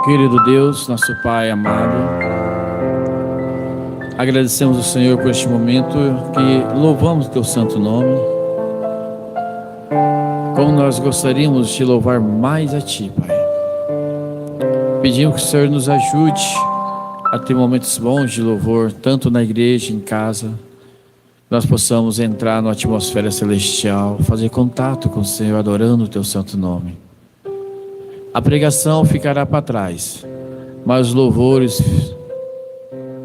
Querido Deus, nosso Pai amado, agradecemos ao Senhor por este momento que louvamos o Teu santo nome. Como nós gostaríamos de te louvar mais a Ti, Pai. Pedimos que o Senhor nos ajude a ter momentos bons de louvor, tanto na igreja, em casa. Nós possamos entrar na atmosfera celestial, fazer contato com o Senhor, adorando o Teu santo nome. A pregação ficará para trás, mas os louvores,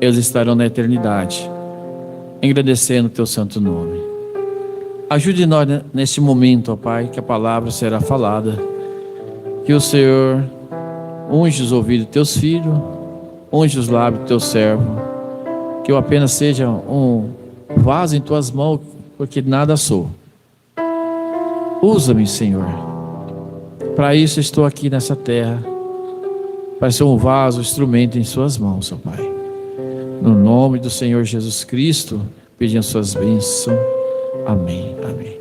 eles estarão na eternidade, agradecendo o Teu santo nome. Ajude nós neste momento, ó Pai, que a palavra será falada, que o Senhor unge os ouvidos de Teus filhos, unge os lábios do Teu servo, que eu apenas seja um vaso em Tuas mãos, porque nada sou. Usa-me, Senhor. Para isso estou aqui nessa terra, para ser um vaso, um instrumento em Suas mãos, ó Pai. No nome do Senhor Jesus Cristo, pedindo Suas bênçãos. Amém, amém.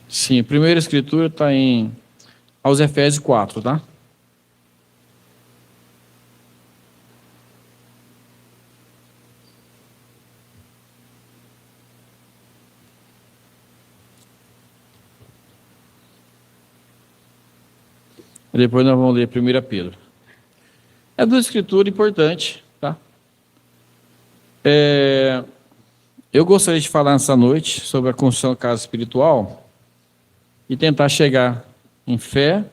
Sim, a primeira escritura está aos Efésios 4, tá? Depois nós vamos ler 1 Pedro. É duas escrituras importantes, tá? Eu gostaria de falar nessa noite sobre a construção da casa espiritual e tentar chegar em fé,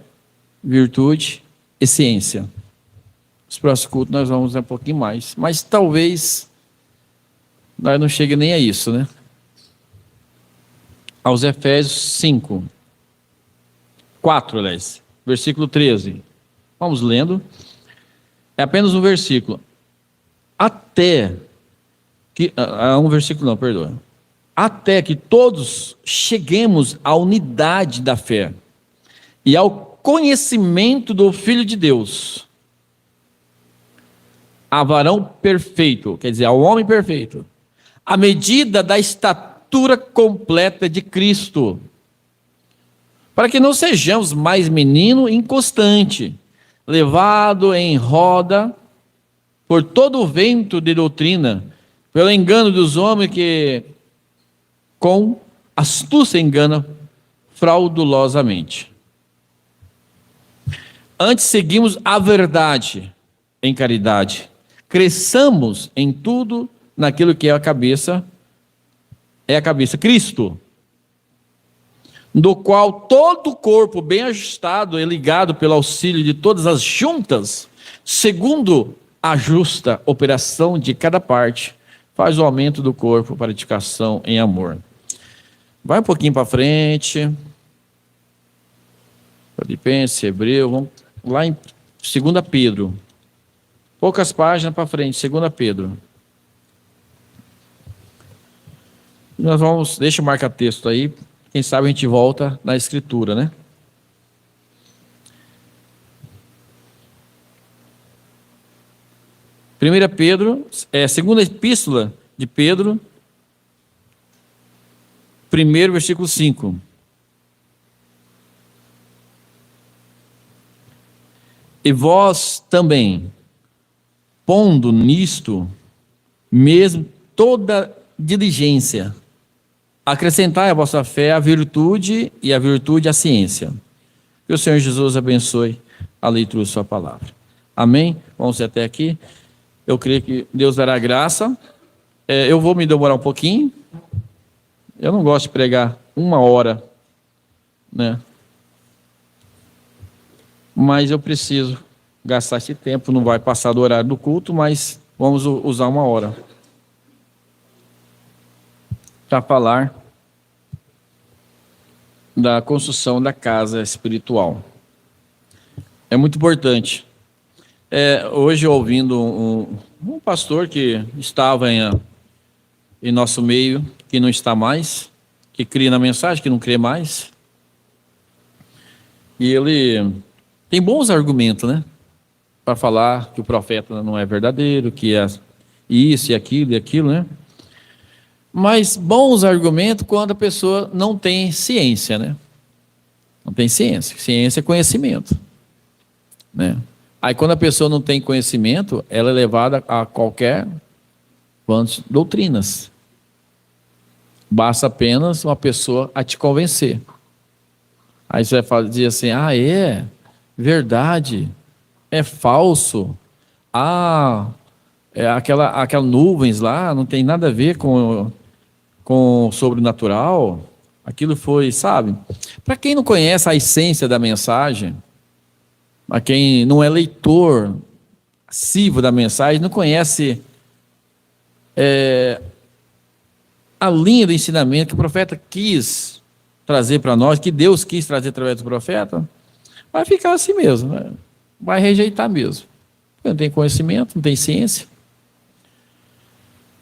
virtude e ciência. Nos próximos cultos nós vamos um pouquinho mais, mas talvez nós não chegue nem a isso, né? Aos Efésios 4, aliás. Versículo 13. Vamos lendo. É apenas um versículo. Até que todos cheguemos à unidade da fé e ao conhecimento do Filho de Deus, a varão perfeito, quer dizer, ao homem perfeito, à medida da estatura completa de Cristo, para que não sejamos mais menino inconstante, levado em roda por todo o vento de doutrina, pelo engano dos homens que com astúcia engana fraudulosamente. Antes seguimos a verdade em caridade, cresçamos em tudo naquilo que é a cabeça, Cristo, do qual todo o corpo bem ajustado e ligado pelo auxílio de todas as juntas, segundo a justa operação de cada parte, faz o aumento do corpo para edificação em amor. Vai um pouquinho para frente. Filipenses, Hebreu, vamos lá em 2 Pedro. Poucas páginas para frente, 2 Pedro. Nós vamos, deixa o marca-texto aí. Quem sabe a gente volta na escritura, né? Segunda epístola de Pedro, 1 versículo 5. E vós também, pondo nisto mesmo toda diligência, acrescentai à vossa fé a virtude, e a virtude a ciência. Que o Senhor Jesus abençoe a leitura de sua palavra. Amém? Vamos até aqui. Eu creio que Deus dará graça. Eu vou me demorar um pouquinho. Eu não gosto de pregar 1 hora, né? Mas eu preciso gastar esse tempo. Não vai passar do horário do culto, mas vamos usar 1 hora para falar da construção da casa espiritual. É muito importante. Hoje, ouvindo um pastor que estava em nosso meio, que não está mais, que crê na mensagem, que não crê mais, e ele tem bons argumentos, né? Para falar que o profeta não é verdadeiro, que é isso e aquilo, né? Mas bons argumentos quando a pessoa não tem ciência, né? Não tem ciência. Ciência é conhecimento, né? Aí quando a pessoa não tem conhecimento, ela é levada a qualquer quantas doutrinas. Basta apenas uma pessoa a te convencer. Aí você vai dizer assim, é verdade, é falso, aquela nuvens lá não tem nada a ver com o sobrenatural. Aquilo foi, sabe? Para quem não conhece a essência da mensagem, a quem não é leitor assíduo da mensagem, não conhece a linha do ensinamento que o profeta quis trazer para nós, que Deus quis trazer através do profeta, vai ficar assim mesmo, né? Vai rejeitar mesmo. Não tem conhecimento, não tem ciência.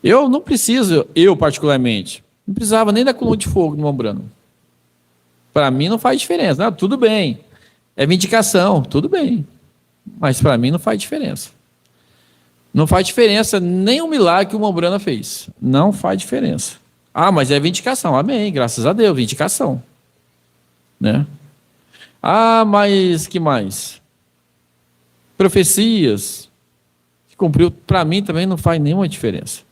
Eu não preciso, eu particularmente, não precisava nem da coluna de fogo no Mombrano. Para mim não faz diferença. Não, tudo bem, é vindicação, tudo bem. Mas para mim não faz diferença. Não faz diferença nem o milagre que o Mombrana fez. Não faz diferença. Mas é vindicação. Amém, graças a Deus, vindicação. Né? Mas que mais? Profecias. Que cumpriu, para mim também não faz nenhuma diferença.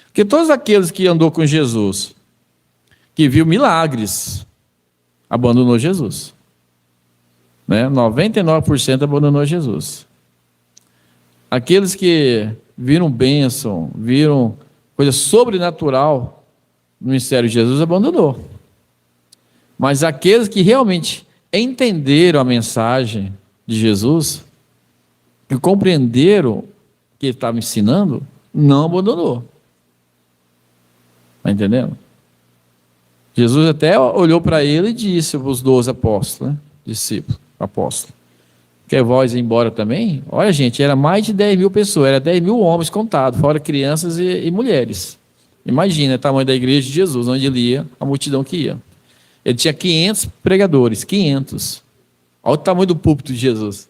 Porque todos aqueles que andou com Jesus, que viu milagres, abandonou Jesus. Né? 99% abandonou Jesus. Aqueles que viram bênção, viram coisa sobrenatural no ministério de Jesus, abandonou. Mas aqueles que realmente entenderam a mensagem de Jesus, que compreenderam o que ele estava ensinando, não abandonou. Está entendendo? Jesus até olhou para ele e disse para os 12 apóstolos, né? Discípulos, apóstolos: quer vós ir embora também? Olha, gente, era mais de 10 mil pessoas, era 10 mil homens contados, fora crianças e mulheres. Imagina o tamanho da igreja de Jesus, onde ele ia, a multidão que ia. Ele tinha 500 pregadores, 500. Olha o tamanho do púlpito de Jesus.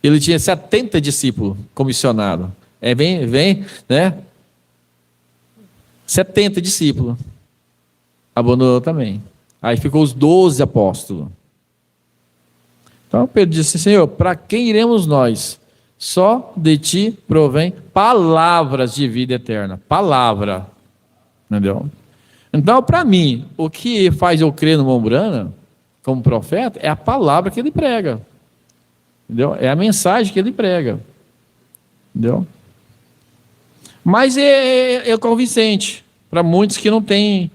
Ele tinha 70 discípulos comissionados. Vem, né? 70 discípulos. Abandonou também. Aí ficou os 12 apóstolos. Então Pedro disse: Senhor, para quem iremos nós? Só de ti provém palavras de vida eterna. Palavra. Entendeu? Então, para mim, o que faz eu crer no Mombrana, como profeta, é a palavra que ele prega. Entendeu? É a mensagem que ele prega. Entendeu? Mas é convincente para muitos que não têm.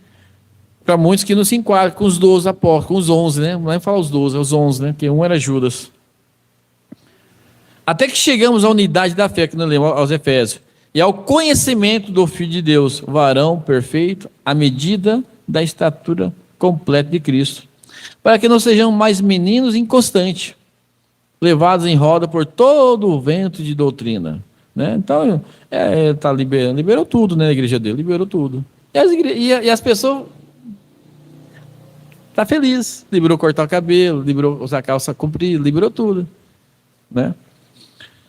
Para muitos que não se enquadram com os 12 apóstolos, com os 11, né? Não é falar os 12, é os 11, né? Porque um era Judas. Até que chegamos à unidade da fé, que nós lemos aos Efésios, e ao conhecimento do Filho de Deus, varão perfeito, à medida da estatura completa de Cristo, para que não sejamos mais meninos inconstantes, levados em roda por todo o vento de doutrina. Né? Então, tá liberou tudo, né? A igreja dele, liberou tudo. E as pessoas... Está feliz, liberou cortar o cabelo, liberou usar calça comprida, liberou tudo, né?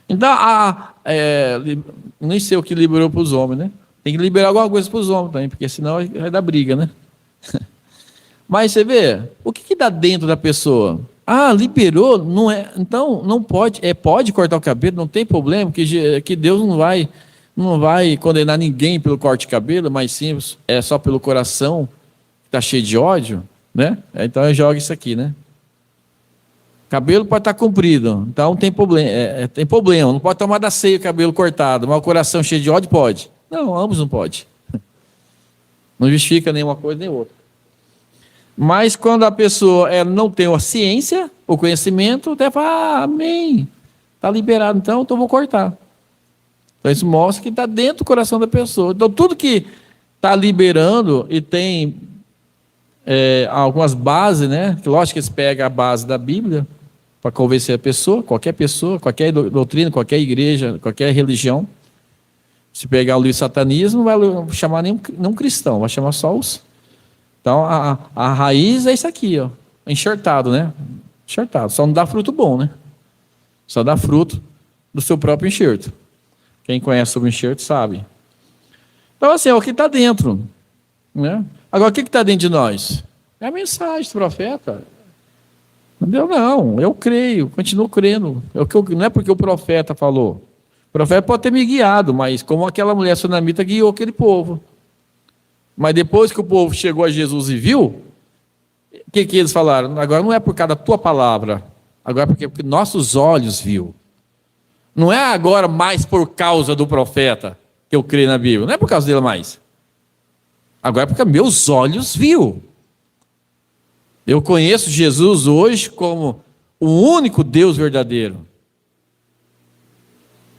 Então, nem sei o que liberou para os homens, né? Tem que liberar alguma coisa para os homens também, porque senão vai dar briga, né? Mas você vê, o que dá dentro da pessoa? Liberou, não é? Então, não pode, pode cortar o cabelo, não tem problema, que Deus não vai condenar ninguém pelo corte de cabelo, mas sim, é só pelo coração que está cheio de ódio. Né? Então eu jogo isso aqui, né? Cabelo pode estar comprido, então tem problema, não pode tomar da ceia o cabelo cortado, mas o coração cheio de ódio pode. Não, ambos não pode. Não justifica nenhuma coisa nem outra. Mas quando a pessoa não tem a ciência, o conhecimento, até fala: amém, está liberado, então vou cortar. Então isso mostra que está dentro do coração da pessoa. Então tudo que está liberando e tem algumas bases, né? Lógico que eles pegam a base da Bíblia para convencer a pessoa, qualquer doutrina, qualquer igreja, qualquer religião. Se pegar o livro satanismo, não vai chamar nenhum cristão, vai chamar só os. Então a raiz é isso aqui, ó, enxertado, né? Enxertado, só não dá fruto bom, né? Só dá fruto do seu próprio enxerto. Quem conhece sobre o enxerto sabe. Então, assim, é o que está dentro, né? Agora, o que está dentro de nós? É a mensagem do profeta. Entendeu? Não, eu creio, continuo crendo. Não é porque o profeta falou. O profeta pode ter me guiado, mas como aquela mulher sunamita guiou aquele povo. Mas depois que o povo chegou a Jesus e viu, o que eles falaram? Agora não é por causa da tua palavra, agora é porque nossos olhos viu. Não é agora mais por causa do profeta que eu creio na Bíblia, não é por causa dele mais. Agora é porque meus olhos viu. Eu conheço Jesus hoje como o único Deus verdadeiro.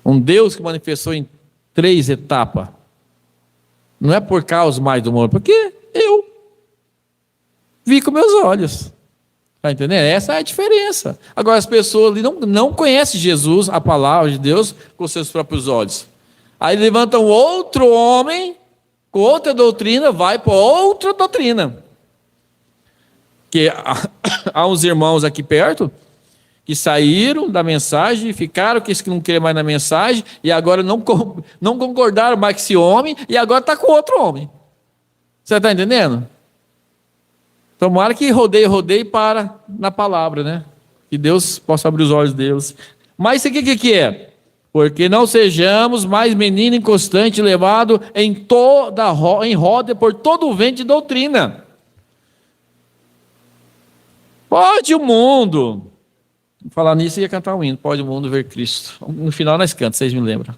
Um Deus que manifestou em 3 etapas. Não é por causa mais do mundo, porque eu vi com meus olhos. Está entendendo? Essa é a diferença. Agora, as pessoas ali não conhecem Jesus, a palavra de Deus, com seus próprios olhos. Aí levantam outro homem, com outra doutrina, vai para outra doutrina. Que há uns irmãos aqui perto, que saíram da mensagem, ficaram que não queriam mais na mensagem, e agora não concordaram mais com esse homem, e agora está com outro homem. Você está entendendo? Tomara que rodeie para na palavra, né? Que Deus possa abrir os olhos deles. Mas isso aqui o que é? Porque não sejamos mais menino inconstante, levado em roda por todo o vento de doutrina. Pode o mundo... Falar nisso, ia cantar um hino. Pode o mundo ver Cristo. No final nós cantamos, vocês me lembram.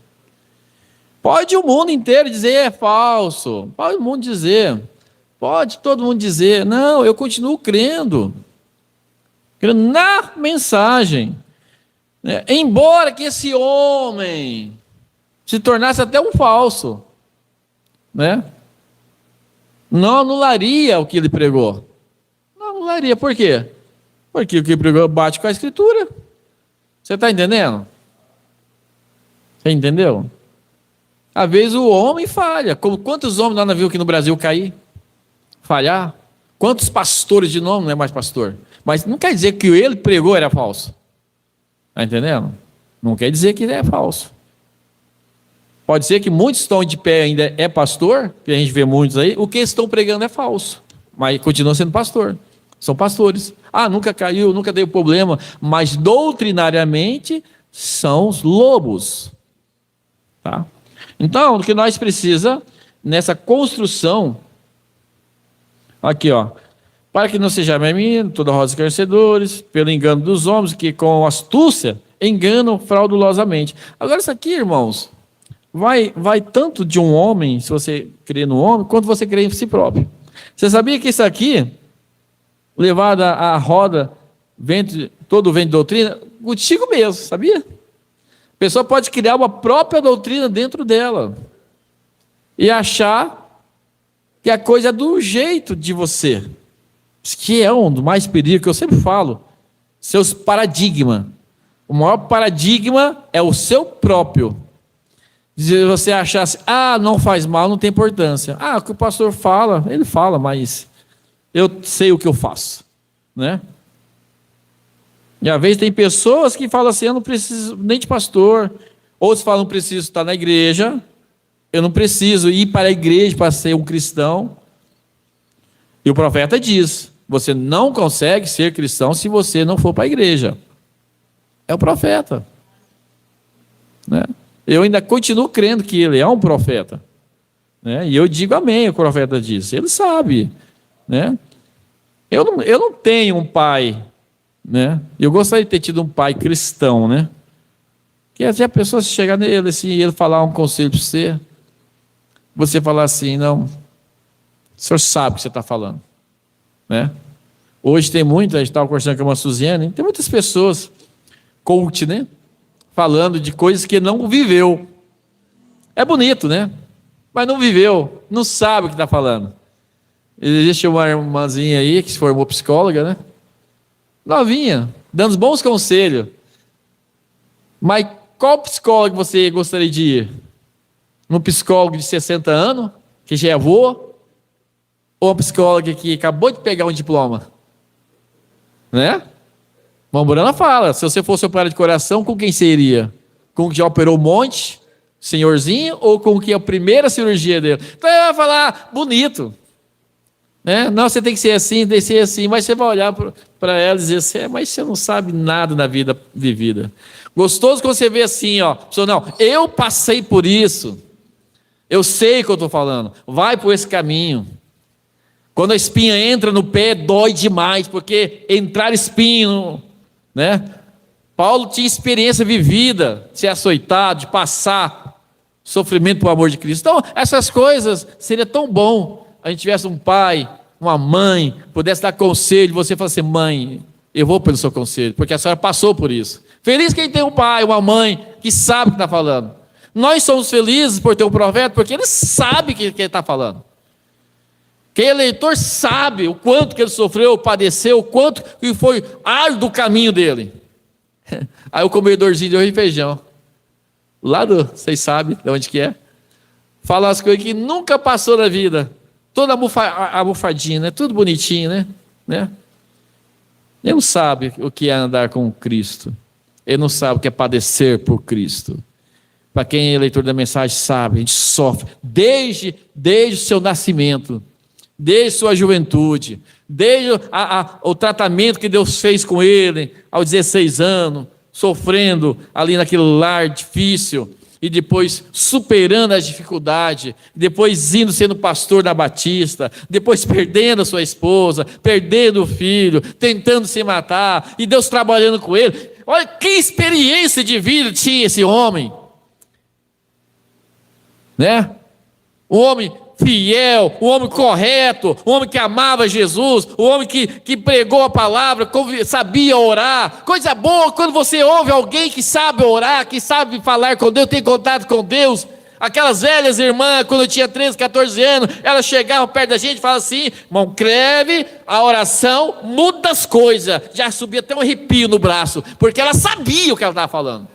Pode o mundo inteiro dizer é falso. Pode o mundo dizer. Pode todo mundo dizer. Não, eu continuo crendo. Crendo na mensagem. Embora que esse homem se tornasse até um falso, né? Não anularia o que ele pregou. Não anularia. Por quê? Porque o que pregou bate com a Escritura. Você está entendendo? Você entendeu? Às vezes o homem falha. Quantos homens nós vimos aqui no Brasil cair? Falhar? Quantos pastores de nome não é mais pastor? Mas não quer dizer que ele pregou era falso. Está entendendo? Não quer dizer que ele é falso. Pode ser que muitos estão de pé ainda é pastor, que a gente vê muitos aí, o que estão pregando é falso. Mas continua sendo pastor. São pastores. Nunca caiu, nunca deu problema, mas doutrinariamente são os lobos. Tá? Então, o que nós precisamos nessa construção, aqui ó, para que não seja menino, toda rosa escarnecedores, pelo engano dos homens, que com astúcia enganam fraudulosamente. Agora isso aqui, irmãos, vai tanto de um homem, se você crê no homem, quanto você crê em si próprio. Você sabia que isso aqui... levado à roda, todo o vento de doutrina, contigo mesmo, sabia? A pessoa pode criar uma própria doutrina dentro dela e achar que a coisa é do jeito de você, que é um dos mais perigos que eu sempre falo, seus paradigmas. O maior paradigma é o seu próprio. Se você achar assim, não faz mal, não tem importância. O que o pastor fala, ele fala, mas... eu sei o que eu faço, né? E às vezes tem pessoas que falam assim, eu não preciso nem de pastor. Outros falam, não preciso estar na igreja. Eu não preciso ir para a igreja para ser um cristão. E o profeta diz, você não consegue ser cristão se você não for para a igreja. É o profeta, né? Eu ainda continuo crendo que ele é um profeta, né? E eu digo amém, o profeta diz. Ele sabe, né? Eu não tenho um pai, né? Eu gostaria de ter tido um pai cristão, né? Que até a pessoa se chegar nele assim, e ele falar um conselho para você falar assim, não, o senhor sabe o que você está falando, né? Hoje tem muita, a gente estava conversando com uma Suziane, tem muitas pessoas, coach, né? Falando de coisas que não viveu. É bonito, né? Mas não viveu, não sabe o que está falando. Existe uma irmãzinha aí que se formou psicóloga, né? Novinha, dando bons conselhos. Mas qual psicólogo você gostaria de ir? Um psicólogo de 60 anos, que já é avô? Ou uma psicóloga que acabou de pegar um diploma? Né? Mamburana fala, se você fosse operar de coração, com quem seria? Com o que já operou um monte, senhorzinho, ou com o que é a primeira cirurgia dele? Então ele vai falar, bonito. Não, você tem que ser assim, tem que ser assim. Mas você vai olhar para ela e dizer assim, mas você não sabe nada da vida vivida. Gostoso quando você vê assim, ó, pessoa, não, eu passei por isso. Eu sei o que eu estou falando. Vai por esse caminho. Quando a espinha entra no pé, dói demais, porque entrar espinho, né? Paulo tinha experiência vivida, de ser açoitado, de passar sofrimento por amor de Cristo. Então, essas coisas, seria tão bom a gente tivesse um pai, uma mãe, pudesse dar conselho, você fala assim, mãe, eu vou pelo seu conselho, porque a senhora passou por isso. Feliz quem tem um pai, uma mãe, que sabe o que está falando. Nós somos felizes por ter um profeta, porque ele sabe o que ele está falando. Quem é eleitor sabe o quanto que ele sofreu, padeceu, o quanto que foi árduo o caminho dele. Aí o comedorzinho de arroz e feijão, vocês sabem de onde que é, fala as coisas que nunca passou na vida, toda abufadinha, né? Tudo bonitinho, né? Ele não sabe o que é andar com Cristo, ele não sabe o que é padecer por Cristo. Para quem é leitor da mensagem sabe, a gente sofre desde o seu nascimento, desde sua juventude, desde o tratamento que Deus fez com ele aos 16 anos, sofrendo ali naquele lar difícil, e depois superando as dificuldades, depois indo sendo pastor da Batista, depois perdendo a sua esposa, perdendo o filho, tentando se matar, e Deus trabalhando com ele. Olha que experiência de vida tinha esse homem, né? Um homem fiel, um homem correto, um homem que amava Jesus, um homem que pregou a palavra, sabia orar. Coisa boa quando você ouve alguém que sabe orar, que sabe falar com Deus, tem contato com Deus. Aquelas velhas irmãs, quando eu tinha 13, 14 anos, elas chegavam perto da gente e falavam assim, irmão, creve, a oração muda as coisas. Já subia até um arrepio no braço, porque ela sabia o que ela estava falando.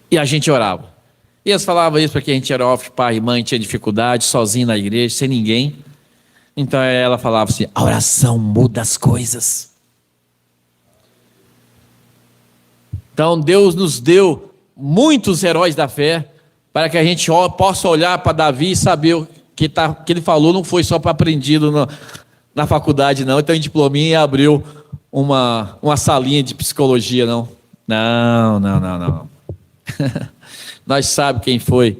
E a gente orava. E eles falavam isso porque a gente era órfão, pai e mãe, tinha dificuldade, sozinho na igreja, sem ninguém. Então ela falava assim, a oração muda as coisas. Então Deus nos deu muitos heróis da fé, para que a gente possa olhar para Davi e saber o que ele falou, não foi só para aprendido na faculdade não, então em diplominha abriu uma salinha de psicologia não. Não. Nós sabemos quem foi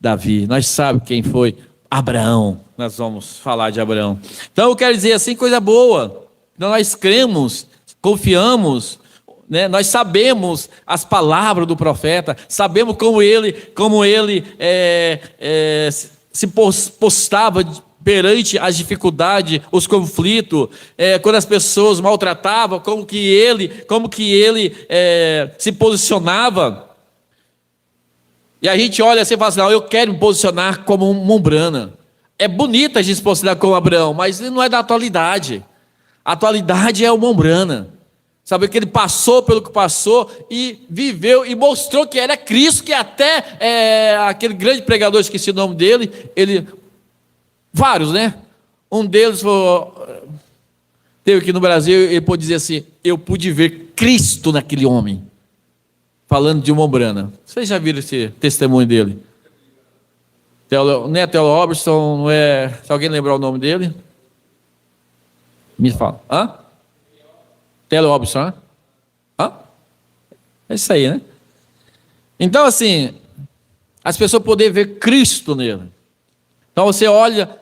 Davi, nós sabemos quem foi Abraão, nós vamos falar de Abraão. Então eu quero dizer assim, coisa boa, então, nós cremos, confiamos, né? Nós sabemos as palavras do profeta, sabemos como ele se postava perante as dificuldades, os conflitos, quando as pessoas maltratavam, como que ele se posicionava. E a gente olha assim e fala assim, não, eu quero me posicionar como um Mombrana. É bonito a gente se posicionar como Abraão, mas ele não é da atualidade. A atualidade é o Mombrana. Sabe que ele passou pelo que passou e viveu e mostrou que era Cristo, que até aquele grande pregador, esqueci o nome dele, vários, né? Um deles teve aqui no Brasil, ele pôde dizer assim, eu pude ver Cristo naquele homem. Falando de Mombrana. Vocês já viram esse testemunho dele? Não é Theo Robertson, não é... Se alguém lembrar o nome dele? Me fala. Theo Robertson, É isso aí, né? Então, assim, as pessoas poderem ver Cristo nele. Então, você olha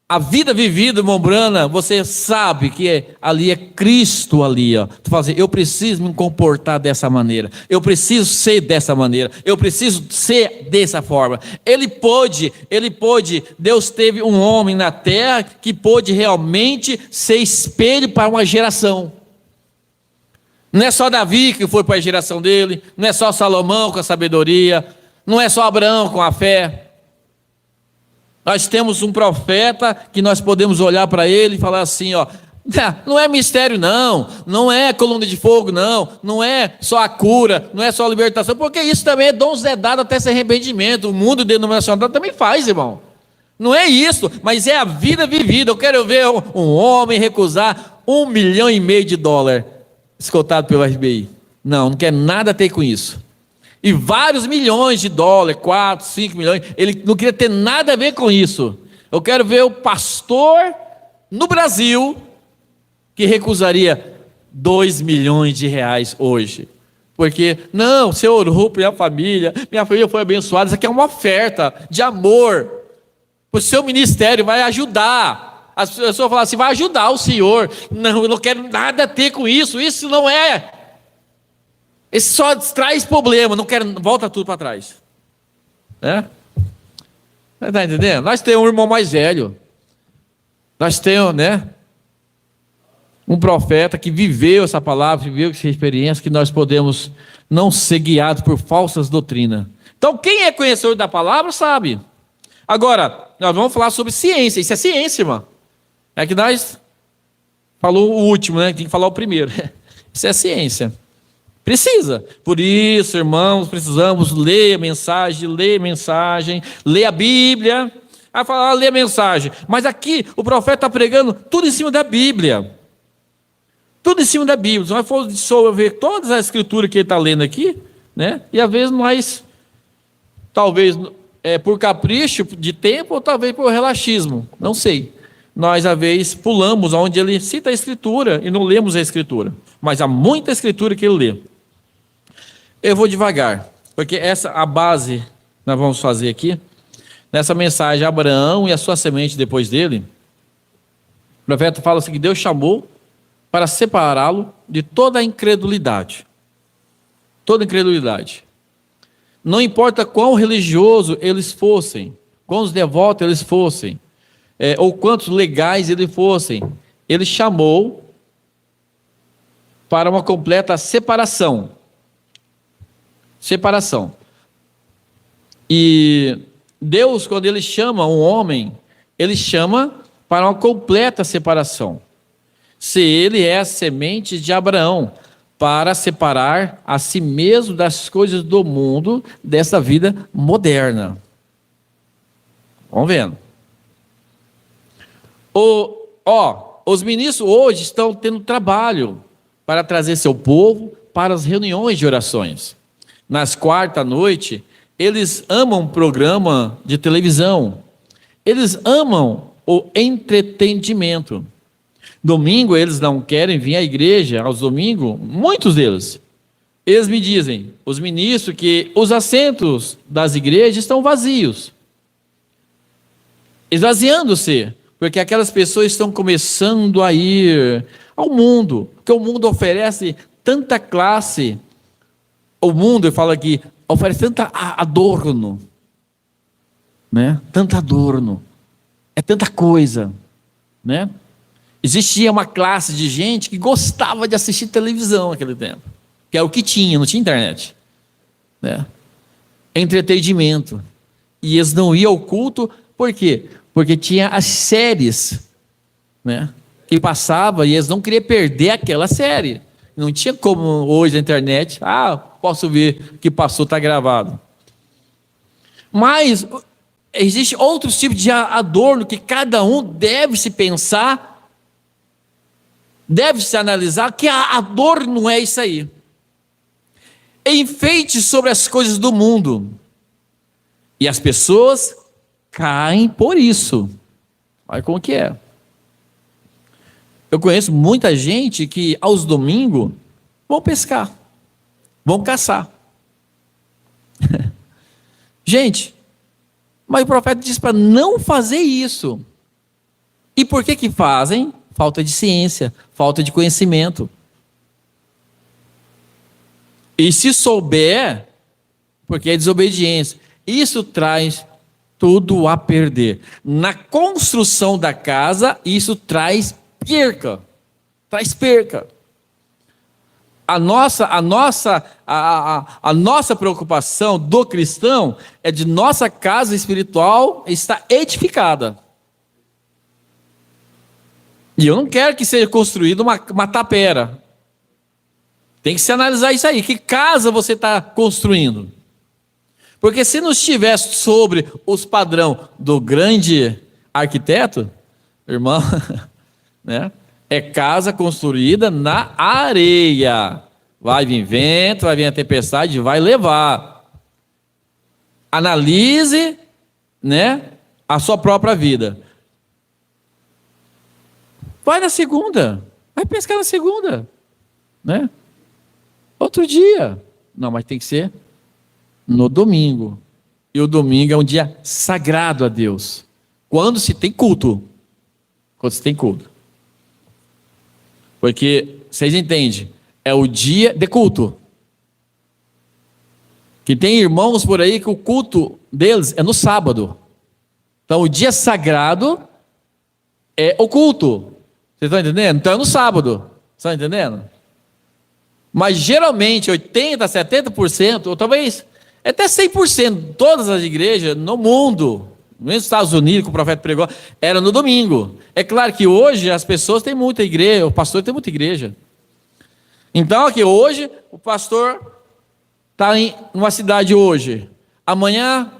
a vida vivida em Mombrana, você sabe que ali é Cristo ali, ó. Tu fala assim, eu preciso me comportar dessa maneira, eu preciso ser dessa maneira, eu preciso ser dessa forma. Ele pôde, Deus teve um homem na terra que pôde realmente ser espelho para uma geração. Não é só Davi que foi para a geração dele, não é só Salomão com a sabedoria, não é só Abraão com a fé. Nós temos um profeta que nós podemos olhar para ele e falar assim, ó, não é mistério não é coluna de fogo não é só a cura, não é só a libertação, porque isso também é dom dado até esse arrependimento, o mundo denominacional também faz, irmão. Não é isso, mas é a vida vivida. Eu quero ver um homem recusar $1,5 milhão escoltado pelo FBI. Não quer nada a ter com isso. E vários milhões de dólares, 4, 5 milhões, ele não queria ter nada a ver com isso. Eu quero ver o pastor no Brasil que recusaria 2 milhões de reais hoje. Porque, não, você orou para minha família foi abençoada, isso aqui é uma oferta de amor. O seu ministério vai ajudar. As pessoas falam assim, vai ajudar o senhor. Não, eu não quero nada a ter com isso. Isso não é. Isso só traz problema. Não quero, volta tudo para trás. Está entendendo? Nós temos um irmão mais velho. Nós temos, um profeta que viveu essa palavra, viveu essa experiência, que nós podemos não ser guiados por falsas doutrinas. Então, quem é conhecedor da palavra sabe. Agora, nós vamos falar sobre ciência. Isso é ciência, irmão. É que nós falou o último, tem que falar o primeiro. Isso é ciência. Precisa. Por isso, irmãos, precisamos ler a mensagem, ler a Bíblia. Aí fala, ler a mensagem. Mas aqui o profeta está pregando tudo em cima da Bíblia. Tudo em cima da Bíblia. Se nós formos ver todas as escrituras que ele está lendo aqui, e às vezes nós, talvez por capricho de tempo, ou talvez por relaxismo, não sei. Nós, às vezes, pulamos onde ele cita a escritura e não lemos a escritura. Mas há muita escritura que ele lê. Eu vou devagar, porque a base nós vamos fazer aqui. Nessa mensagem, Abraão e a sua semente depois dele, o profeta fala assim, que Deus chamou para separá-lo de toda a incredulidade. Toda incredulidade. Não importa quão religioso eles fossem, quão devotos eles fossem, ou quantos legais eles fossem, ele chamou para uma completa separação. Separação. E Deus, quando ele chama um homem, ele chama para uma completa separação. Se ele é a semente de Abraão, para separar a si mesmo das coisas do mundo, dessa vida moderna. Vamos vendo. Os ministros hoje estão tendo trabalho para trazer seu povo para as reuniões de orações. Nas quarta-noite, eles amam programa de televisão. Eles amam o entretenimento. Domingo, eles não querem vir à igreja aos domingos, muitos deles. Eles me dizem, os ministros, que os assentos das igrejas estão vazios. Esvaziando-se, porque aquelas pessoas estão começando a ir ao mundo, porque o mundo oferece tanta classe. O mundo, eu falo aqui, oferece tanta adorno, Tanto adorno, é tanta coisa, Existia uma classe de gente que gostava de assistir televisão naquele tempo, que é o que tinha, não tinha internet, Entretenimento. E eles não iam ao culto, por quê? Porque tinha as séries, que passava e eles não queriam perder aquela série. Não tinha como hoje na internet, posso ver o que passou, está gravado. Mas existe outros tipos de adorno que cada um deve se pensar, deve se analisar, que a dor não é isso aí. Enfeite sobre as coisas do mundo. E as pessoas caem por isso. Olha como que é. Eu conheço muita gente que aos domingos vão pescar, vão caçar. Gente, mas o profeta diz para não fazer isso. E por que fazem? Falta de ciência, falta de conhecimento. E se souber, porque é desobediência, isso traz tudo a perder. Na construção da casa, isso traz perca. Traz perca. A nossa preocupação do cristão é de nossa casa espiritual estar edificada. E eu não quero que seja construída uma tapera. Tem que se analisar isso aí. Que casa você está construindo? Porque se não estiver sobre os padrões do grande arquiteto, irmão, é casa construída na areia. Vai vir vento, vai vir a tempestade, vai levar. Analise, a sua própria vida. Vai na segunda, vai pescar na segunda, né? Outro dia. Não, mas tem que ser no domingo. E o domingo é um dia sagrado a Deus. Quando se tem culto. Quando se tem culto. Porque, vocês entendem, é o dia de culto. Que tem irmãos por aí que o culto deles é no sábado. Então o dia sagrado é o culto. Vocês estão entendendo? Então é no sábado. Vocês estão entendendo? Mas geralmente 80%, 70%, ou talvez até 100%, todas as igrejas no mundo, nos Estados Unidos, que o profeta pregou, era no domingo. É claro que hoje as pessoas têm muita igreja, o pastor tem muita igreja. Então aqui hoje, o pastor está em uma cidade hoje. Amanhã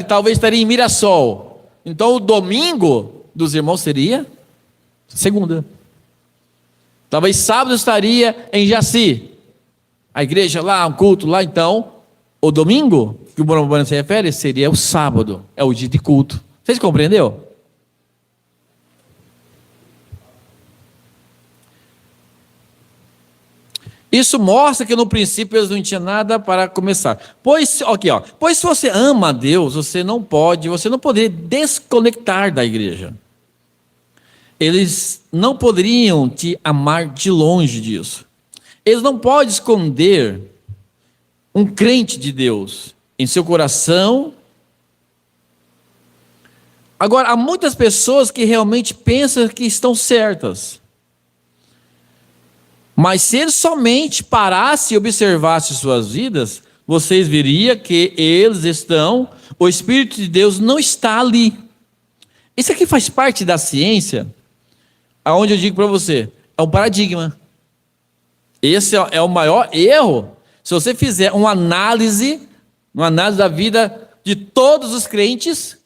talvez estaria em Mirassol. Então o domingo dos irmãos seria segunda. Talvez sábado estaria em Jaci. A igreja lá, um culto lá, então o domingo, que o Bruno se refere, seria o sábado, é o dia de culto. Vocês compreenderam? Isso mostra que no princípio eles não tinham nada para começar. Pois se você ama a Deus, você não poderia desconectar da igreja. Eles não poderiam te amar de longe disso. Eles não podem esconder um crente de Deus em seu coração. Agora, há muitas pessoas que realmente pensam que estão certas. Mas se eles somente parassem e observassem suas vidas, vocês veriam que o Espírito de Deus não está ali. Isso aqui faz parte da ciência, aonde eu digo para você, é um paradigma. Esse é o maior erro. Se você fizer uma análise da vida de todos os crentes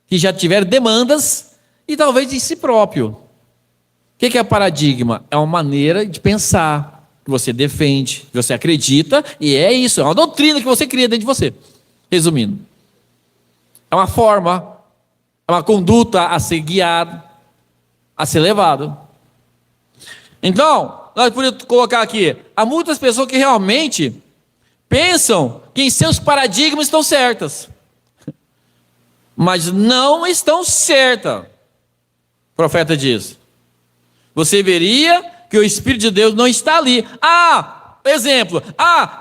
que já tiveram demandas e talvez de si próprio. O que é paradigma? É uma maneira de pensar que você defende, que você acredita, e é isso, é uma doutrina que você cria dentro de você. Resumindo, é uma forma, é uma conduta a ser guiado, a ser levado. Então, nós podemos colocar aqui, há muitas pessoas que realmente pensam que em seus paradigmas estão certas, mas não estão certas. O profeta diz, você veria que o Espírito de Deus não está ali. Exemplo,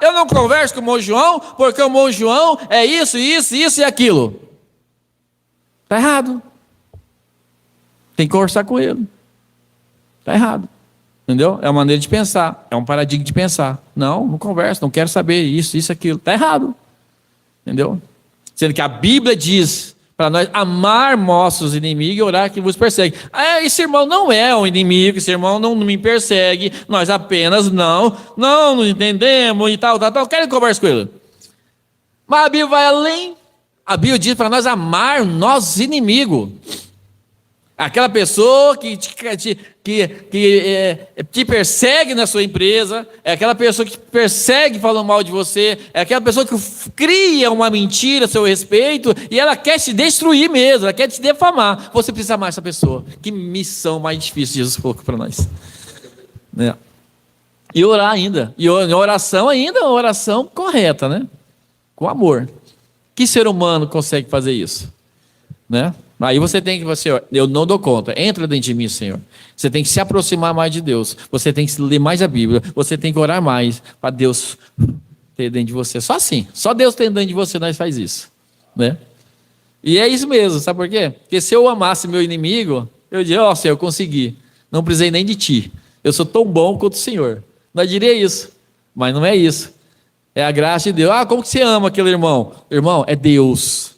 eu não converso com o irmão João, porque o irmão João é isso e aquilo. Está errado. Tem que conversar com ele. Está errado. Entendeu? É uma maneira de pensar, é um paradigma de pensar. Não converso, não quero saber isso, aquilo. Está errado. Entendeu? Sendo que a Bíblia diz para nós amar nossos inimigos e orar que vos persegue. Esse irmão não é um inimigo, esse irmão não me persegue, nós apenas não entendemos e tal. Quero conversar com ele. Mas a Bíblia vai além. A Bíblia diz para nós amar nossos inimigos. Aquela pessoa que te persegue na sua empresa, é aquela pessoa que te persegue falando mal de você, é aquela pessoa que cria uma mentira a seu respeito e ela quer te destruir mesmo, ela quer te defamar. Você precisa amar essa pessoa. Que missão mais difícil Jesus colocou para nós. Né? E orar ainda. E oração ainda, uma oração correta, né? Com amor. Que ser humano consegue fazer isso? Né? Aí você tem que, Senhor, eu não dou conta, entra dentro de mim, Senhor. Você tem que se aproximar mais de Deus, você tem que ler mais a Bíblia, você tem que orar mais, para Deus ter dentro de você. Só assim, só Deus tem dentro de você, nós faz isso. Né? E é isso mesmo, sabe por quê? Porque se eu amasse meu inimigo, eu diria, Senhor, eu consegui, não precisei nem de ti, eu sou tão bom quanto o Senhor. Nós diria isso, mas não é isso. É a graça de Deus. Como que você ama aquele irmão? Irmão, é Deus.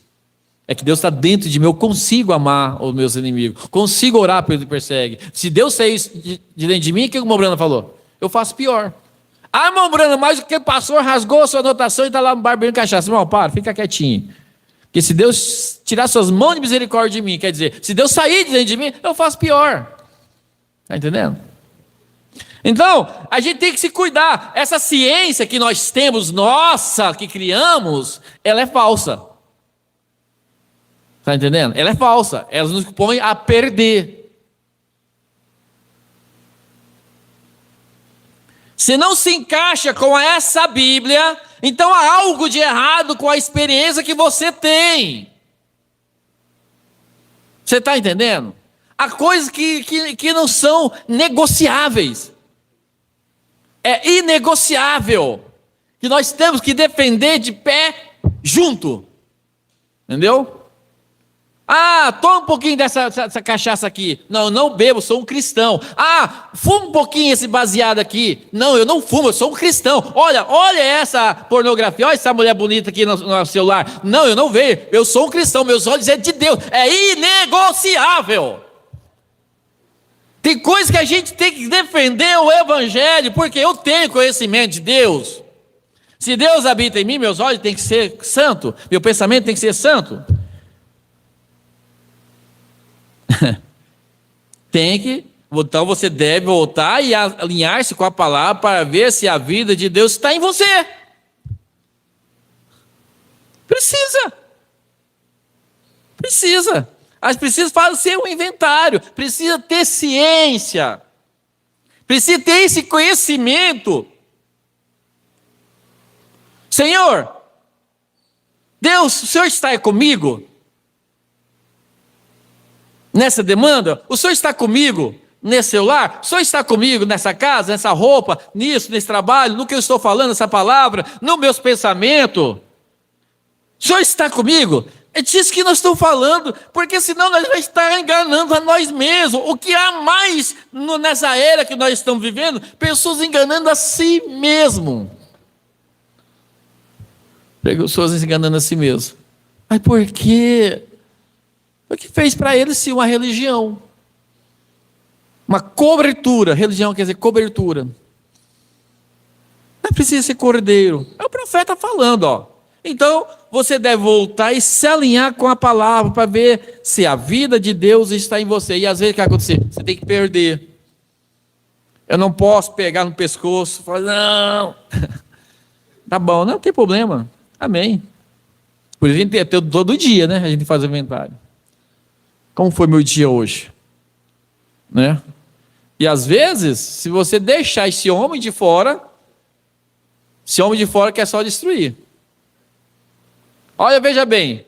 É que Deus está dentro de mim, eu consigo amar os meus inimigos, consigo orar pelo que persegue. Se Deus sair de dentro de mim, o que o irmão Brana falou? Eu faço pior. Irmão Brana, mas o que o pastor rasgou a sua anotação e está lá no bar bebendo cachaça. Irmão, fica quietinho. Porque se Deus tirar suas mãos de misericórdia de mim, quer dizer, se Deus sair de dentro de mim, eu faço pior. Está entendendo? Então, a gente tem que se cuidar. Essa ciência que nós temos, que criamos, ela é falsa. Está entendendo? Ela é falsa, ela nos põe a perder. Se não se encaixa com essa Bíblia, então há algo de errado com a experiência que você tem. Você está entendendo? Há coisas que não são negociáveis. É inegociável. Que nós temos que defender de pé junto. Entendeu? Ah, toma um pouquinho dessa cachaça aqui. Não, eu não bebo, sou um cristão. Ah, fuma um pouquinho esse baseado aqui. Não, eu não fumo, eu sou um cristão. Olha essa pornografia, olha essa mulher bonita aqui no celular. Não, eu não vejo, eu sou um cristão, meus olhos é de Deus. É inegociável. Tem coisas que a gente tem que defender o evangelho, porque eu tenho conhecimento de Deus. Se Deus habita em mim, meus olhos têm que ser santo, meu pensamento tem que ser santo. Então você deve voltar e alinhar-se com a palavra para ver se a vida de Deus está em você. Precisa. Mas precisa fazer um inventário, precisa ter ciência, precisa ter esse conhecimento. Senhor, Deus, o Senhor está comigo nessa demanda? O Senhor está comigo nesse celular? O Senhor está comigo nessa casa, nessa roupa, nisso, nesse trabalho, no que eu estou falando, essa palavra, nos meus pensamentos? O Senhor está comigo? É disso que nós estamos falando, porque senão nós vamos estar enganando a nós mesmos. O que há mais nessa era que nós estamos vivendo? Pessoas enganando a si mesmo. Pessoas enganando a si mesmo. Mas por quê? O que fez para eles sim uma religião? Uma cobertura. Religião quer dizer cobertura. Não precisa ser cordeiro. É o profeta falando, ó. Então, você deve voltar e se alinhar com a palavra para ver se a vida de Deus está em você. E às vezes o que vai acontecer? Você tem que perder. Eu não posso pegar no pescoço e falar, não. Tá bom, não tem problema. Amém. Por isso a gente tem todo dia, né? A gente faz inventário. Como foi meu dia hoje? Né? E às vezes, se você deixar esse homem de fora quer só destruir. Olha, veja bem,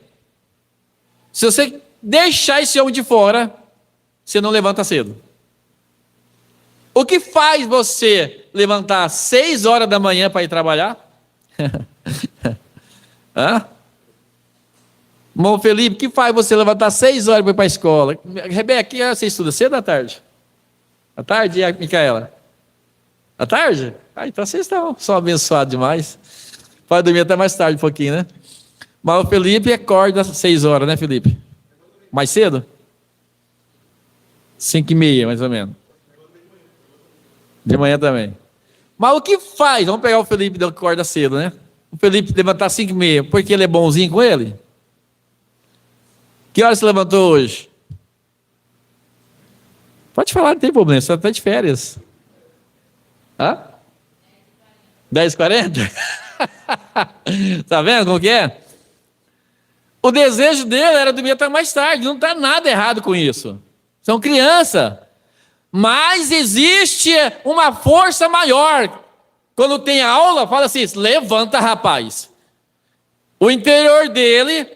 se você deixar esse homem de fora, você não levanta cedo. O que faz você levantar 6 horas da manhã para ir trabalhar? Hã? Irmão Felipe, o que faz você levantar 6 horas para ir para a escola? Rebeca, você estuda cedo ou à tarde? À tarde, e a Micaela? À tarde? Ah, então vocês são abençoados demais. Pode dormir até mais tarde um pouquinho, né? Mas o Felipe acorda às 6 horas, né, Felipe? Mais cedo? 5h30, mais ou menos. De manhã também. Mas o que faz? Vamos pegar o Felipe que acorda cedo, né? O Felipe levantar 5h30, porque ele é bonzinho com ele? Que hora você levantou hoje? Pode falar, não tem problema, você está de férias. Hã? 10h40? Tá vendo como que é? O desejo dele era dormir até mais tarde, não está nada errado com isso. São crianças. Mas existe uma força maior. Quando tem aula, fala assim, levanta, rapaz. O interior dele,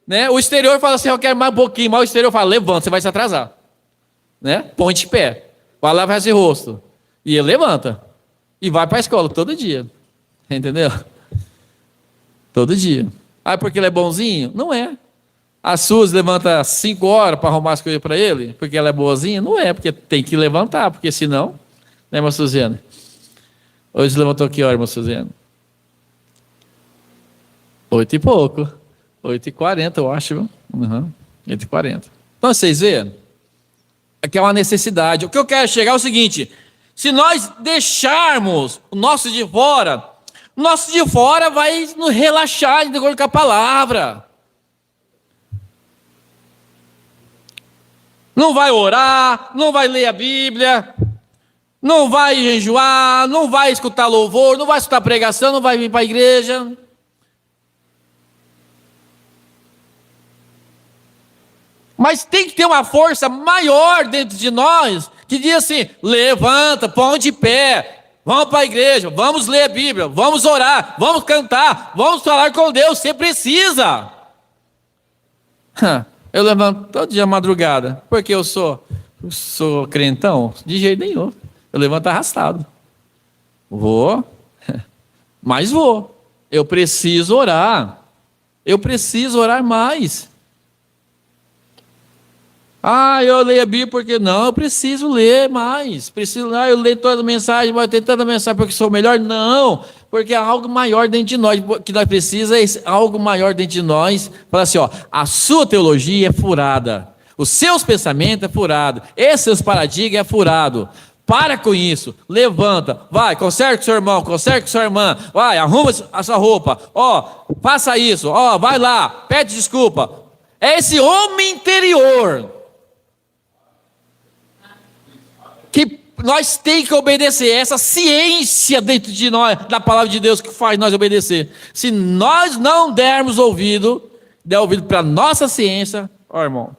né? O exterior fala assim, eu quero mais um pouquinho, mas o exterior fala, levanta, você vai se atrasar. Né? Põe de pé, vai lavar esse rosto. E ele levanta. E vai para a escola todo dia. Entendeu? Todo dia. Ah, porque ele é bonzinho? Não é. A Suzy levanta 5 horas para arrumar as coisas para ele, porque ela é boazinha? Não é, porque tem que levantar, porque senão, né, irmã Suziana? Hoje levantou que hora, irmã Suziana? 8 e pouco. 8h40, eu acho. Uhum. 8h40. Então, vocês veem? Aqui é uma necessidade. O que eu quero chegar é o seguinte: se nós deixarmos o nosso de fora vai nos relaxar de acordo com a palavra. Não vai orar, não vai ler a Bíblia, não vai jejuar, não vai escutar louvor, não vai escutar pregação, não vai vir para a igreja. Mas tem que ter uma força maior dentro de nós, que diz assim: levanta, põe de pé, vamos para a igreja, vamos ler a Bíblia, vamos orar, vamos cantar, vamos falar com Deus, você precisa. Eu levanto todo dia à madrugada, porque eu sou crentão? De jeito nenhum. Eu levanto arrastado. Vou, mas vou. Eu preciso orar. Eu preciso orar mais. Eu leio a Bíblia porque não, eu preciso ler mais. Eu leio toda a mensagem, mas tem tanta mensagem porque sou melhor? Não, porque há algo maior dentro de nós, que nós precisamos, algo maior dentro de nós. Fala assim, a sua teologia é furada, os seus pensamentos é furado, esses seus paradigmas é furado. Para com isso, levanta, vai, conserta com seu irmão, conserta com sua irmã, vai, arruma a sua roupa, faça isso, vai lá, pede desculpa. É esse homem interior que nós temos que obedecer, essa ciência dentro de nós, da palavra de Deus, que faz nós obedecer. Se nós não der ouvido para a nossa ciência, irmão,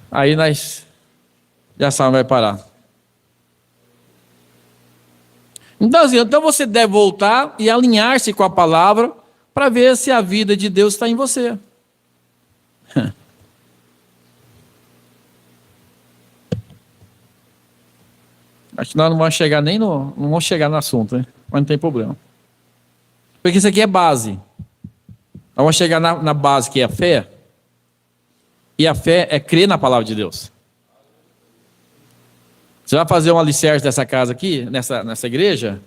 aí nós já sabemos vai parar. Então você deve voltar e alinhar-se com a palavra para ver se a vida de Deus está em você. Acho que nós não vamos chegar não vamos chegar no assunto, né? Mas não tem problema. Porque isso aqui é base. Nós vamos chegar na base que é a fé. E a fé é crer na palavra de Deus. Você vai fazer um alicerce dessa casa aqui, nessa igreja?